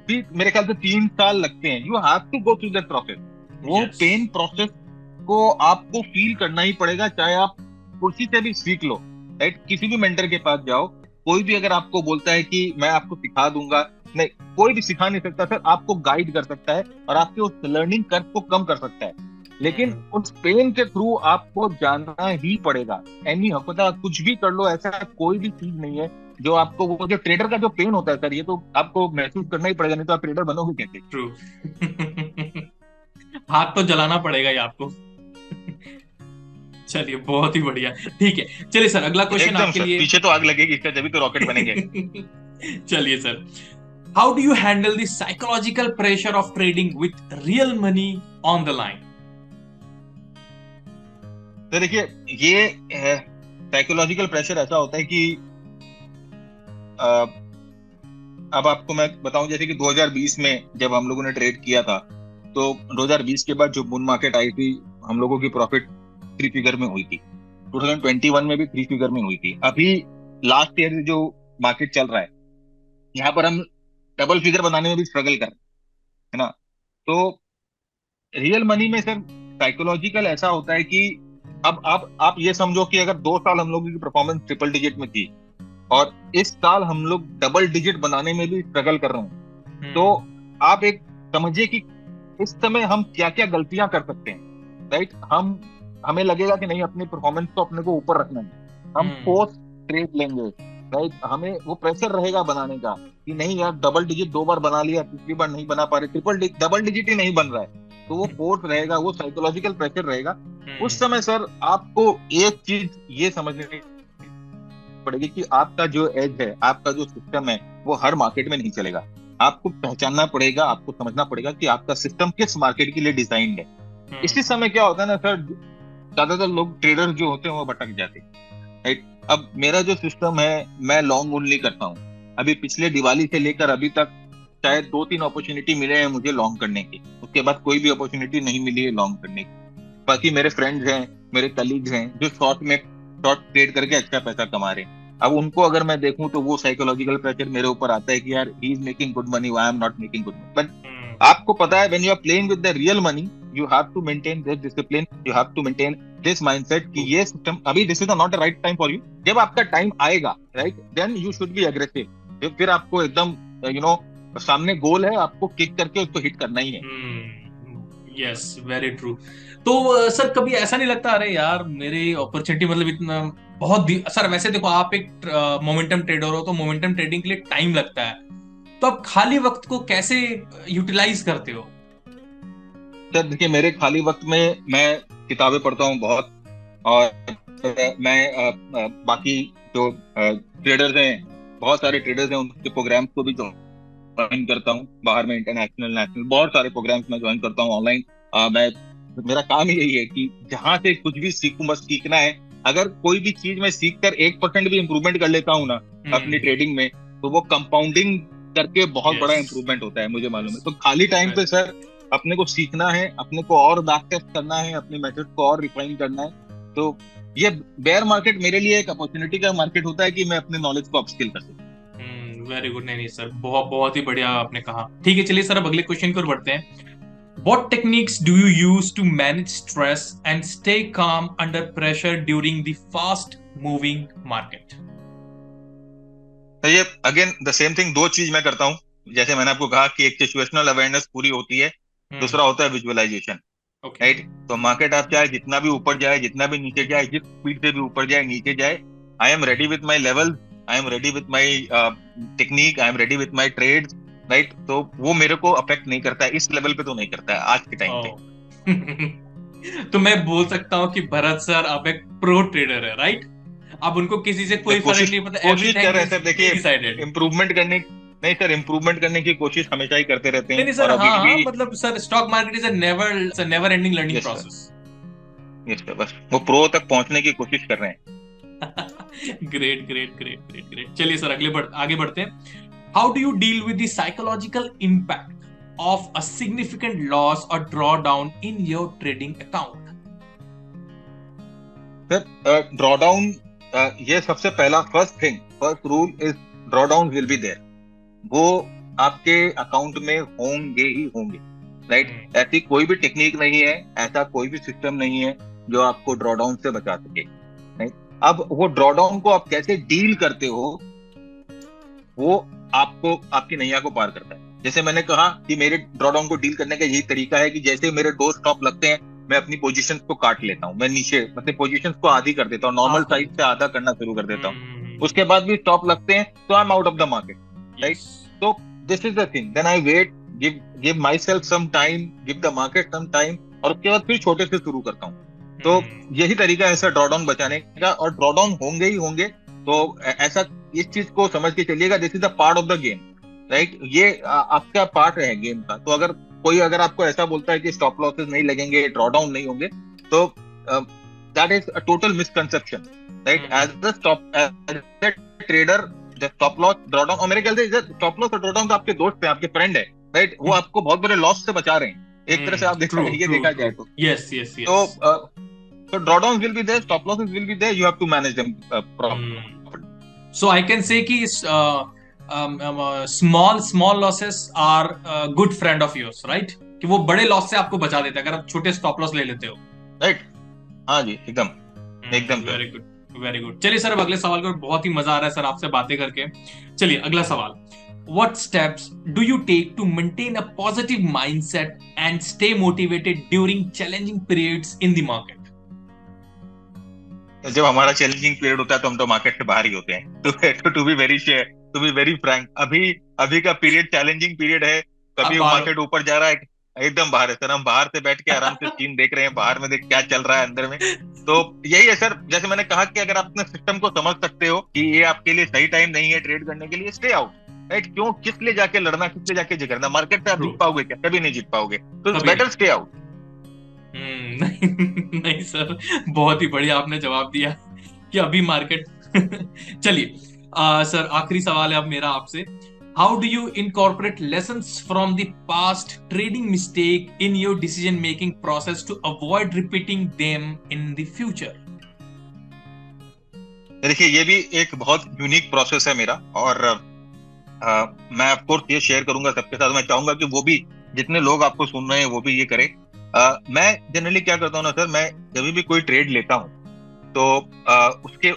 भी मेरे ख्याल से 3 साल लगते हैं। You have to go through that process. वो पेन प्रोसेस को आपको फील करना ही पड़ेगा, चाहे आप कुर्सी से भी सीख लो, राइट। किसी भी मेंटर के पास जाओ, कोई भी अगर आपको बोलता है कि मैं आपको सिखा दूंगा, नहीं, कोई भी सिखा नहीं सकता सर। आपको गाइड कर सकता है और आपके उस लर्निंग कर्व को कम कर सकता है, लेकिन उस पेन के थ्रू आपको जाना ही पड़ेगा। एनी पता कुछ भी कर लो, ऐसा कोई भी चीज नहीं है जो आपको, वो जो ट्रेडर का जो पेन होता है सर, ये तो आपको महसूस करना ही पड़ेगा, नहीं तो आप ट्रेडर बनोगे कैसे? ट्रू। हाथ तो जलाना पड़ेगा ही आपको। चलिए बहुत ही बढ़िया, ठीक है। चलिए सर अगला क्वेश्चन आपके लिए। पीछे तो आग लगेगी इसका, जब भी तो रॉकेट बनेंगे। चलिए sir, how do you handle the psychological pressure of trading with real money on the line? तो देखिए, ये साइकोलॉजिकल प्रेशर ऐसा होता है कि अ, अब आपको मैं बताऊं, जैसे कि 2020 में जब हम लोगों ने ट्रेड किया था, तो 2020 के बाद जो बुल मार्केट आई थी, हम लोगों की प्रॉफिट 3 फिगर में हुई थी। 2021 में भी 3 फिगर में हुई थी। अभी लास्ट ईयर जो मार्केट चल रहा है, यहाँ पर हम डबल फिगर बनाने में भी स्ट्रगल कर रहे हैं, है ना। तो रियल मनी में सर साइकोलॉजिकल ऐसा होता है कि अब आप ये समझो कि अगर 2 साल हम लोगों की परफॉर्मेंस ट्रिपल डिजिट में थी, और इस साल हम लोग डबल डिजिट बनाने में भी स्ट्रगल कर रहे हैं, तो हम्म। आप एक समझिए कि इस समय हम क्या क्या गलतियां कर सकते हैं, राइट। हमें लगेगा कि नहीं, अपनी परफॉर्मेंस को अपने को ऊपर रखना है, हम हम्म। पोस्ट ट्रेड लेंगे, राइट। हमें वो प्रेशर रहेगा बनाने का कि नहीं यार, डबल डिजिट 2 बार बना लिया, तीसरी बार नहीं बना पा रहे, डबल डिजिट ही नहीं बन रहा है, तो वो फोर्स रहेगा, वो साइकोलॉजिकल प्रेशर रहेगा। उस हम्म। समय सर आपको एक चीज ये समझने पड़ेगी कि आपका जो एज है, आपका जो सिस्टम है, वो हर मार्केट में नहीं चलेगा। आपको पहचानना पड़ेगा, आपको समझना पड़ेगा कि आपका सिस्टम किस मार्केट के लिए डिजाइंड है। इसी हम्म। समय क्या होता है ना सर, ज्यादातर लोग ट्रेडर जो होते हैं वो भटक जाते हैं, राइट। अब मेरा जो सिस्टम है, मैं लॉन्ग ओनली करता हूँ। अभी पिछले दिवाली से लेकर अभी तक शायद 2-3 अपॉर्चुनिटी मिले हैं मुझे लॉन्ग करने की, उसके बाद कोई भी अपॉर्चुनिटी नहीं मिली है लॉन्ग करने की। बाकी मेरे फ्रेंड्स हैं, मेरे कलीग्स हैं जो शॉर्ट ट्रेड करके अच्छा पैसा कमा रहे हैं। अब उनको अगर मैं देखूं तो वो साइकोलॉजिकल प्रेशर मेरे ऊपर आता है कि यार, he is making good money, I am not making good money. But hmm. आपको पता है, when you are playing with the real money, you have to maintain this discipline, you have to maintain this mindset कि ये system अभी, this is not the right time for you. जब आपका time आएगा, right, then you should be aggressive. फिर आपको एकदम सामने गोल है, आपको किक करके उसको हिट करना ही है। Yes, very true. तो सर कभी ऐसा नहीं लगता, अरे यार मेरी अपॉर्चुनिटी मतलब इतना सर वैसे देखो, आप एक मोमेंटम ट्रेडर हो, तो मोमेंटम ट्रेडिंग के लिए टाइम लगता है, तो आप खाली वक्त को कैसे यूटिलाइज करते हो? सर देखिए, मेरे खाली वक्त में मैं किताबें पढ़ता हूँ बहुत, और मैं बाकी जो ट्रेडर्स हैं, बहुत सारे ट्रेडर्स हैं, उनके प्रोग्राम्स को भी ज्वाइन करता हूँ। बाहर में इंटरनेशनल, नेशनल बहुत सारे प्रोग्राम्स मैं ज्वाइन करता हूँ ऑनलाइन। मैं मेरा काम ही यही है कि जहां से कुछ भी सीखूं, बस सीखना है। अगर कोई भी चीज मैं सीख कर 1% भी इंप्रूवमेंट कर लेता हूँ ना अपनी हम्म। ट्रेडिंग में, तो वो कंपाउंडिंग करके बहुत बड़ा यस। इंप्रूवमेंट होता है, मुझे मालूम यस। है। तो खाली टाइम पे सर अपने को सीखना है, अपने को और बैक टेस्ट करना है, अपने मेथड को और रिफाइन करना है। तो ये बेयर मार्केट मेरे लिए एक अपॉर्चुनिटी का मार्केट होता है कि मैं अपने नॉलेज को अपस्किल कर सकूं। Very good. नहीं नहीं सर, बहुत बहुत ही बढ़िया आपने कहा। ठीक है, चलिए सर अब अगले क्वेश्चन की ओर बढ़ते हैं। What techniques do you use to manage stress and stay calm under pressure during the fast moving market? तो ये अगेन द सेम थिंग, दो चीज मैं करता हूँ। जैसे मैंने आपको कहा कि एक सिचुएशनल अवेयरनेस पूरी होती है, हम्म। दूसरा होता है विजुअलाइजेशन, ओके। राइट। तो मार्केट आप चाहे जितना भी ऊपर जाए, जितना भी नीचे जाए, जिस स्पीड से भी ऊपर जाए नीचे जाए, I am ready with my level, I am ready with my technique, I am ready with my trade, right. तो वो मेरे को अफेक्ट नहीं करता है, इस लेवल पे तो नहीं करता है आज के टाइम पे। ओ तो मैं बोल सकता हूँ कि भरत सर अब एक प्रो ट्रेडर है, राइट? अब उनको किसी से तो कोई फर्क कोशिश नहीं पड़ता, कोशिश कर एवरीथिंग रहे हैं इज सर, प्री देखिए, डिसाइडेड। इम्प्रूवमेंट करने, नहीं सर, इम्प्रूवमेंट करने की कोशिश हमेशा ही करते रहते नहीं हैं, नहीं और सर, हाँ अभी भी। हाँ, मतलब sir stock market is a never ending learning yes sir, process. Yes sir, बस वो प्रो तक पहुंचने की कोशिश कर रहे हैं। Great great great great great. चलिए सर आगे बढ़ते हैं। How do you deal with the psychological impact of a significant loss और drawdown in your trading account? Sir drawdown, ये सबसे पहला first rule is, drawdown will be there. वो आपके अकाउंट में होंगे ही होंगे, राइट। ऐसी कोई भी टेक्निक नहीं है, ऐसा कोई भी सिस्टम नहीं है जो आपको ड्रॉ डाउन से बचा सके, राइट। अब वो ड्रॉ डाउन को आप कैसे डील करते हो, वो आपको आपकी नैया को पार करता है। जैसे मैंने कहा कि मेरे ड्रॉडाउन को डील करने का यही तरीका है कि जैसे मेरे दो स्टॉप लगते हैं, मैं अपनी पोजीशंस को काट लेता हूँ, मैं नीचे अपनी पोजीशंस को आधी कर देता हूँ, नॉर्मल हाफ कर साइज देते से हैं। आधा करना शुरू कर देता हूँ। हम्म। उसके बाद भी स्टॉप लगते हैं तो I am out of the market, yes. Right. तो this is the thing, then I wait, give myself some time, give the market some time, और उसके बाद फिर छोटे से शुरू करता हूँ। तो यही तरीका है सर ड्रॉडाउन बचाने का, और ड्रॉडाउन होंगे ही होंगे। तो ऐसा, इस चीज को समझ के चलिएगा, this is the part of the game, right. ये आपका पार्ट है गेम का। तो अगर आपको ऐसा बोलता है कि स्टॉप लॉसेस नहीं लगेंगे, ड्रॉडाउन नहीं होंगे, तो that is a total misconception, right? As a trader, stop loss drawdown, और मेरे ख्याल से स्टॉप लॉस और ड्रॉडाउन तो आपके दोस्त हैं, आपके फ्रेंड है, राइट? वो आपको बहुत बड़े लॉस से बचा रहे हैं एक तरह से, आप देखा True, ये true, देखा जाए true. तो। Yes, yes, तो yes. drawdowns will be there, stop losses will be there, you have to manage them properly. So I can say कि small losses are a good friend of yours, right? कि वो बड़े loss से आपको बचा देता है अगर आप छोटे स्टॉप लॉस ले लेते हो, राइट? हाँ जी, एकदम एकदम। Very good, very good. चलिए सर, अब अगले सवाल को, बहुत ही मजा आ रहा है सर आपसे बातें करके। चलिए अगला सवाल, what steps do you take to maintain a positive mindset and stay motivated during challenging periods in the market? जब हमारा चैलेंजिंग पीरियड होता है तो हम तो मार्केट से बाहर ही होते हैं। To be very sure, to be very frank, अभी का पीरियड चैलेंजिंग पीरियड है। कभी मार्केट ऊपर जा रहा है, एकदम बाहर है सर, हम बाहर से बैठ के आराम से सीन देख रहे हैं, बाहर में देख क्या चल रहा है अंदर में। तो यही है सर, जैसे मैंने कहा कि अगर आप अपने सिस्टम को समझ सकते हो कि ये आपके लिए सही टाइम नहीं है ट्रेड करने के लिए, स्टे आउट, राइट? क्यों, किस लिए जाके लड़ना, किस लिए जाके झगड़ना? मार्केट से आप जीत पाओगे क्या? कभी नहीं जीत पाओगे, तो इट्स बेटर स्टे आउट। नहीं, नहीं सर, बहुत ही बढ़िया आपने जवाब दिया कि अभी मार्केट चलिए सर, आखिरी सवाल है अब मेरा आपसे, how do you incorporate lessons from the past trading mistake in your decision making process to avoid repeating them in the future? देखिए, ये भी एक बहुत यूनिक प्रोसेस है मेरा, और मैं ऑफ कोर्स ये शेयर करूंगा सबके साथ। मैं चाहूंगा कि वो भी, जितने लोग आपको सुन रहे हैं वो भी ये करें। मैं जनरली क्या करता हूँ ना सर, मैं जब भी कोई ट्रेड लेता हूँ तो उसके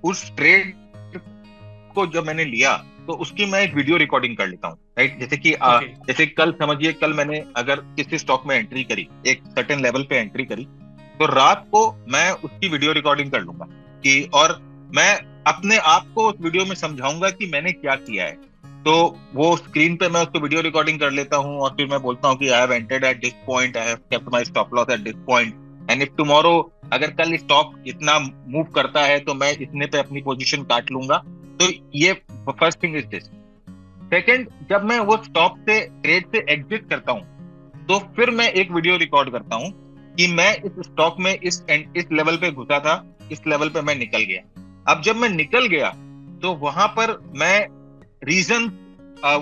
उस ट्रेड को जब मैंने लिया तो उसकी मैं एक वीडियो रिकॉर्डिंग कर लेता हूँ, राइट? जैसे कि जैसे कल समझिए, कल मैंने अगर किसी स्टॉक में एंट्री करी, एक सर्टेन लेवल पे एंट्री करी, तो रात को मैं उसकी वीडियो रिकॉर्डिंग कर लूंगा कि, और मैं अपने आप को उस वीडियो में समझाऊंगा कि मैंने क्या किया है। तो वो स्क्रीन पे मैं उसको वीडियो रिकॉर्डिंग कर लेता हूँ, और फिर मैं बोलता हूँ कि I have entered at this point, I have kept my stop loss at this point, and if tomorrow अगर कल स्टॉक इतना मूव करता है तो मैं इतने पे अपनी पोजीशन काट लूंगा। तो ये first thing is this. Second, जब मैं वो स्टॉक से, ट्रेड से एग्जिट करता हूँ तो फिर मैं एक वीडियो रिकॉर्ड करता हूँ कि मैं इस स्टॉक में इस लेवल पे घुसा था, इस लेवल पे मैं निकल गया। अब जब मैं निकल गया तो वहां पर मैं रीजन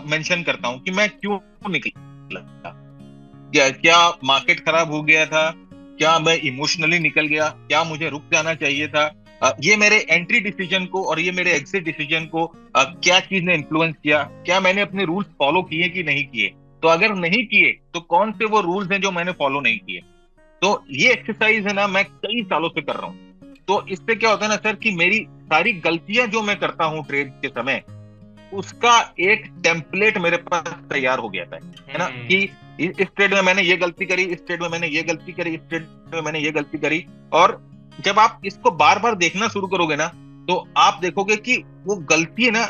मेंशन करता हूं कि मैं क्यों निकला, क्या मार्केट खराब हो गया था, क्या मैं इमोशनली निकल गया, क्या मुझे रुक जाना चाहिए था, ये मेरे एंट्री डिसीजन को और ये मेरे एग्जिट डिसीजन को क्या चीज ने इन्फ्लुएंस किया, क्या मैंने अपने रूल्स फॉलो किए कि नहीं किए, तो अगर नहीं किए तो कौन से वो रूल्स हैं जो मैंने फॉलो नहीं किए। तो ये एक्सरसाइज है ना, मैं कई सालों से कर रहा हूँ। तो इससे क्या होता है ना सर कि मेरी सारी गलतियां जो मैं करता हूँ ट्रेड के समय, उसका एक टेम्पलेट मेरे पास तैयार हो गया था, है ना, कि इस ट्रेड में मैंने ये गलती करी, इस ट्रेड में मैंने ये गलती करी, इस ट्रेड में मैंने ये गलती करी। और जब आप इसको बार बार देखना शुरू करोगे ना, तो आप देखोगे कि वो गलती है ना,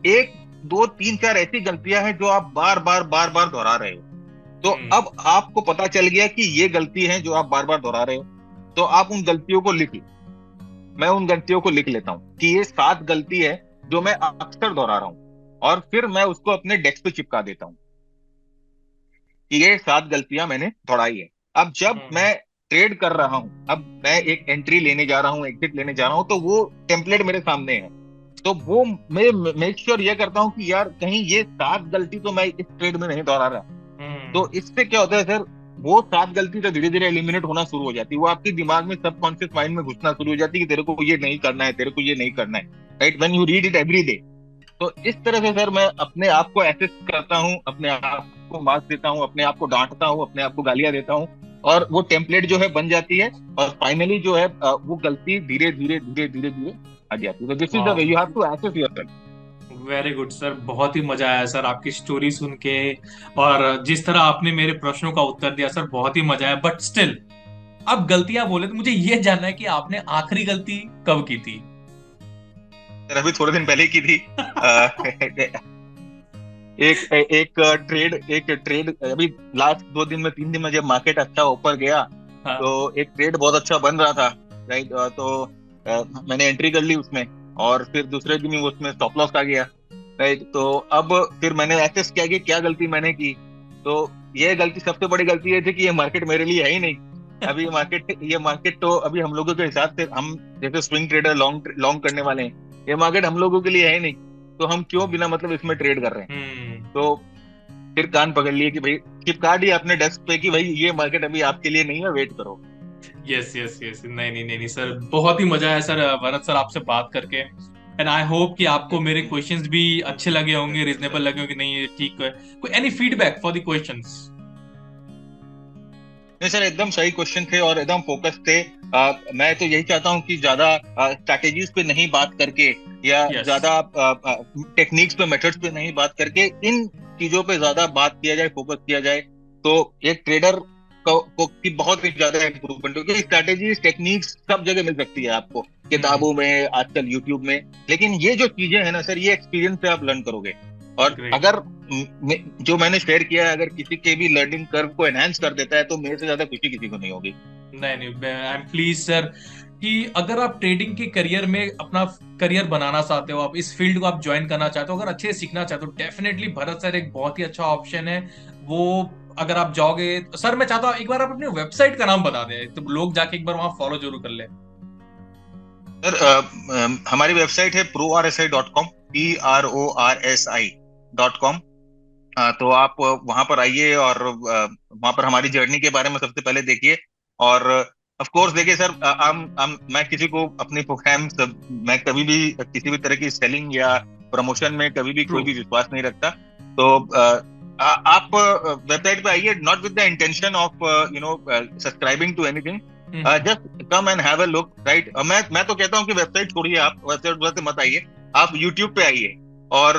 1 2 3 4 ऐसी गलतियां हैं जो आप बार बार दोहरा रहे हो। तो अब आपको पता चल गया कि ये गलती है जो आप बार बार दोहरा रहे हो, तो आप उन गलतियों को लिख लो। मैं उन गलतियों को लिख लेता हूँ कि ये 7 गलती है जो मैं अक्सर दोहरा रहा हूँ, और फिर मैं उसको अपने डेस्क पे चिपका देता हूँ कि ये 7 गलतियां मैंने दोहराई है। अब जब मैं ट्रेड कर रहा हूं, अब मैं एक एंट्री लेने जा रहा हूं, एग्जिट लेने जा रहा हूं, तो वो टेम्पलेट मेरे सामने है। तो वो मैं मेक श्योर ये करता हूं कि यार कहीं ये 7 गलती तो मैं इस ट्रेड में नहीं दोहरा रहा। तो इससे क्या होता है सर, वो 7 गलती तो धीरे धीरे एलिमिनेट होना शुरू हो जाती है, वो आपके दिमाग में, सबकॉन्शियस माइंड में घुसना शुरू हो जाती है कि तेरे को ये नहीं करना है, तेरे को ये नहीं करना है, right? When you read it every day. तो इस तरह से सर मैं अपने आप को एसेस करता हूँ, अपने आप को मार्क्स देता हूँ, अपने आप को डांटता हूँ, अपने आप को गालियां देता हूँ, और वो टेम्पलेट जो है बन जाती है, और फाइनली जो है वो गलती धीरे धीरे आ जाती है। तो this is the way you have to assess yourself. Very good sir, बहुत ही मजा आया सर आपकी स्टोरी सुन के, और जिस तरह आपने मेरे प्रश्नों का उत्तर दिया सर, बहुत ही मजा आया। बट स्टिल, अब गलतियां बोले तो मुझे ये जानना है कि आपने आखिरी गलती कब की थी? अभी थोड़े दिन पहले की थी। एक ट्रेड अभी लास्ट 2 दिन में, 3 दिन में, जब मार्केट अच्छा ऊपर गया, हाँ। तो एक ट्रेड बहुत अच्छा बन रहा था, राइट? तो मैंने एंट्री कर ली उसमें, और फिर दूसरे दिन ही उसमें स्टॉप लॉस आ गया, राइट? तो अब फिर मैंने एसेस किया कि क्या गलती मैंने की। तो ये गलती, सबसे बड़ी गलती ये थी कि ये मार्केट मेरे लिए है ही नहीं, अभी ये मार्केट तो अभी हम लोगों के हिसाब से, हम जैसे स्विंग ट्रेडर लॉन्ग लॉन्ग करने वाले हैं, ये मार्केट हम लोगों के लिए है नहीं, तो हम क्यों बिना मतलब इसमें ट्रेड कर रहे हैं? हम्म। तो फिर कान पकड़ लिए कि भाई चिपका दिया अपने डेस्क पे कि भाई ये मार्केट अभी आपके लिए नहीं है, वेट करो। यस यस यस, नहीं नहीं नहीं नहीं सर, बहुत ही मजा आया सर भरत सर आपसे बात करके। एंड आई होप कि आपको मेरे क्वेश्चंस भी अच्छे लगे होंगे, रिजनेबल लगे होंगे, नहीं ये ठीक है। कोई any feedback for the questions? नहीं सर, एकदम सही क्वेश्चन थे और एकदम फोकस थे। मैं तो यही चाहता हूँ कि ज्यादा स्ट्रैटेजीज पे नहीं बात करके, या यस। ज्यादा टेक्निक्स पे, मेथड्स पे नहीं बात करके, इन चीजों पे ज्यादा बात किया जाए, फोकस किया जाए, तो एक ट्रेडर को की बहुत ही ज्यादा इंप्रूवमेंट होगी। स्ट्रैटेजीज, टेक्निक्स सब जगह मिल सकती है आपको, हम्म। किताबों में, आजकल यूट्यूब में, लेकिन ये जो चीजें हैं ना सर, ये एक्सपीरियंस से आप लर्न करोगे। और ग्रेट। अगर जो मैंने शेयर किया है, अगर किसी के भी लर्निंग कर्व को एनहांस कर देता है, तो मेरे से ज्यादा खुशी किसी को नहीं होगी। नहीं नहीं, आई एम प्लीज सर कि अगर आप ट्रेडिंग के करियर में अपना करियर बनाना चाहते हो, आप इस फील्ड को आप ज्वाइन करना चाहते हो, अगर अच्छे से सीखना चाहते हो, डेफिनेटली भरत सर एक बहुत ही अच्छा ऑप्शन है वो। अगर आप जाओगे सर, मैं चाहता हूँ एक बार आप अपनी वेबसाइट का नाम बता दें तो लोग जाके एक बार वहां फॉलो जरूर कर ले। सर हमारी वेबसाइट है prorsi.com, prorsi.com। तो आप वहां पर आइए और वहां पर हमारी जर्नी के बारे में सबसे पहले देखिए। और ऑफ कोर्स देखिए सर, मैं किसी को अपनी प्रोग्राम, मैं कभी भी किसी भी तरह की सेलिंग या प्रमोशन में कभी भी ट्रू। कोई भी विश्वास नहीं रखता। तो आप वेबसाइट पे आइए, not with the intention of subscribing to anything, just come and have a look, right. मैं तो कहता हूँ कि वेबसाइट छोड़िए, आप वेबसाइट से मत आइए, आप यूट्यूब पे आइए। और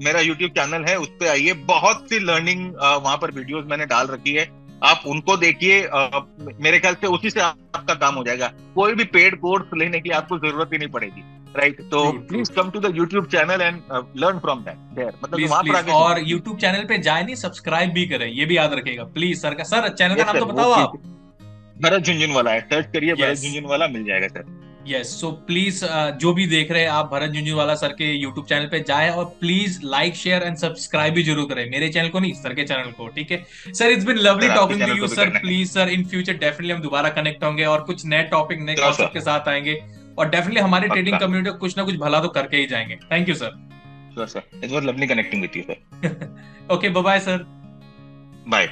मेरा यूट्यूब चैनल है, उस पे आइए, बहुत सी लर्निंग वहां पर वीडियोस मैंने डाल रखी है, आप उनको देखिए। मेरे ख्याल से उसी से आपका काम हो जाएगा, कोई भी पेड कोर्स लेने की आपको जरूरत ही नहीं पड़ेगी, राइट। तो true true. Please come to the YouTube channel and learn from that there, मतलब कि प्लीज वहां पर प्लीज, आके और सीखिए प्लीज। यूट्यूब चैनल पे जाए नहीं, सब्सक्राइब भी करें, ये भी याद रखिएगा प्लीज सर का। सर चैनल का यस नाम तो सर, वो बताओ चीज आप। भरत झुनझुनवाला है, सर्च करिए भरत यस। झुनझुनवाला, मिल जाएगा सर। यस, सो प्लीज जो भी देख रहे हैं आप भरत झुंझुनवाला सर के यूट्यूब चैनल पे जाएं, और please like share and subscribe भी जरूर करें, मेरे चैनल को नहीं, सर के चैनल को, ठीक है। Sir it's been lovely sir आपके टॉकिंग टू चैनल यू को भी सर, करना है। Please sir in future definitely हम दोबारा कनेक्ट होंगे और कुछ नए टॉपिक, नए श्योर कॉन्सेप्ट सर, के साथ आएंगे, और डेफिनेटली हमारे ट्रेडिंग पक्का। कम्युनिटी को कुछ ना कुछ भला तो करके ही जाएंगे। Thank you sir. Sure sir, it was lovely connecting with you sir. Okay, bye bye sir. Bye.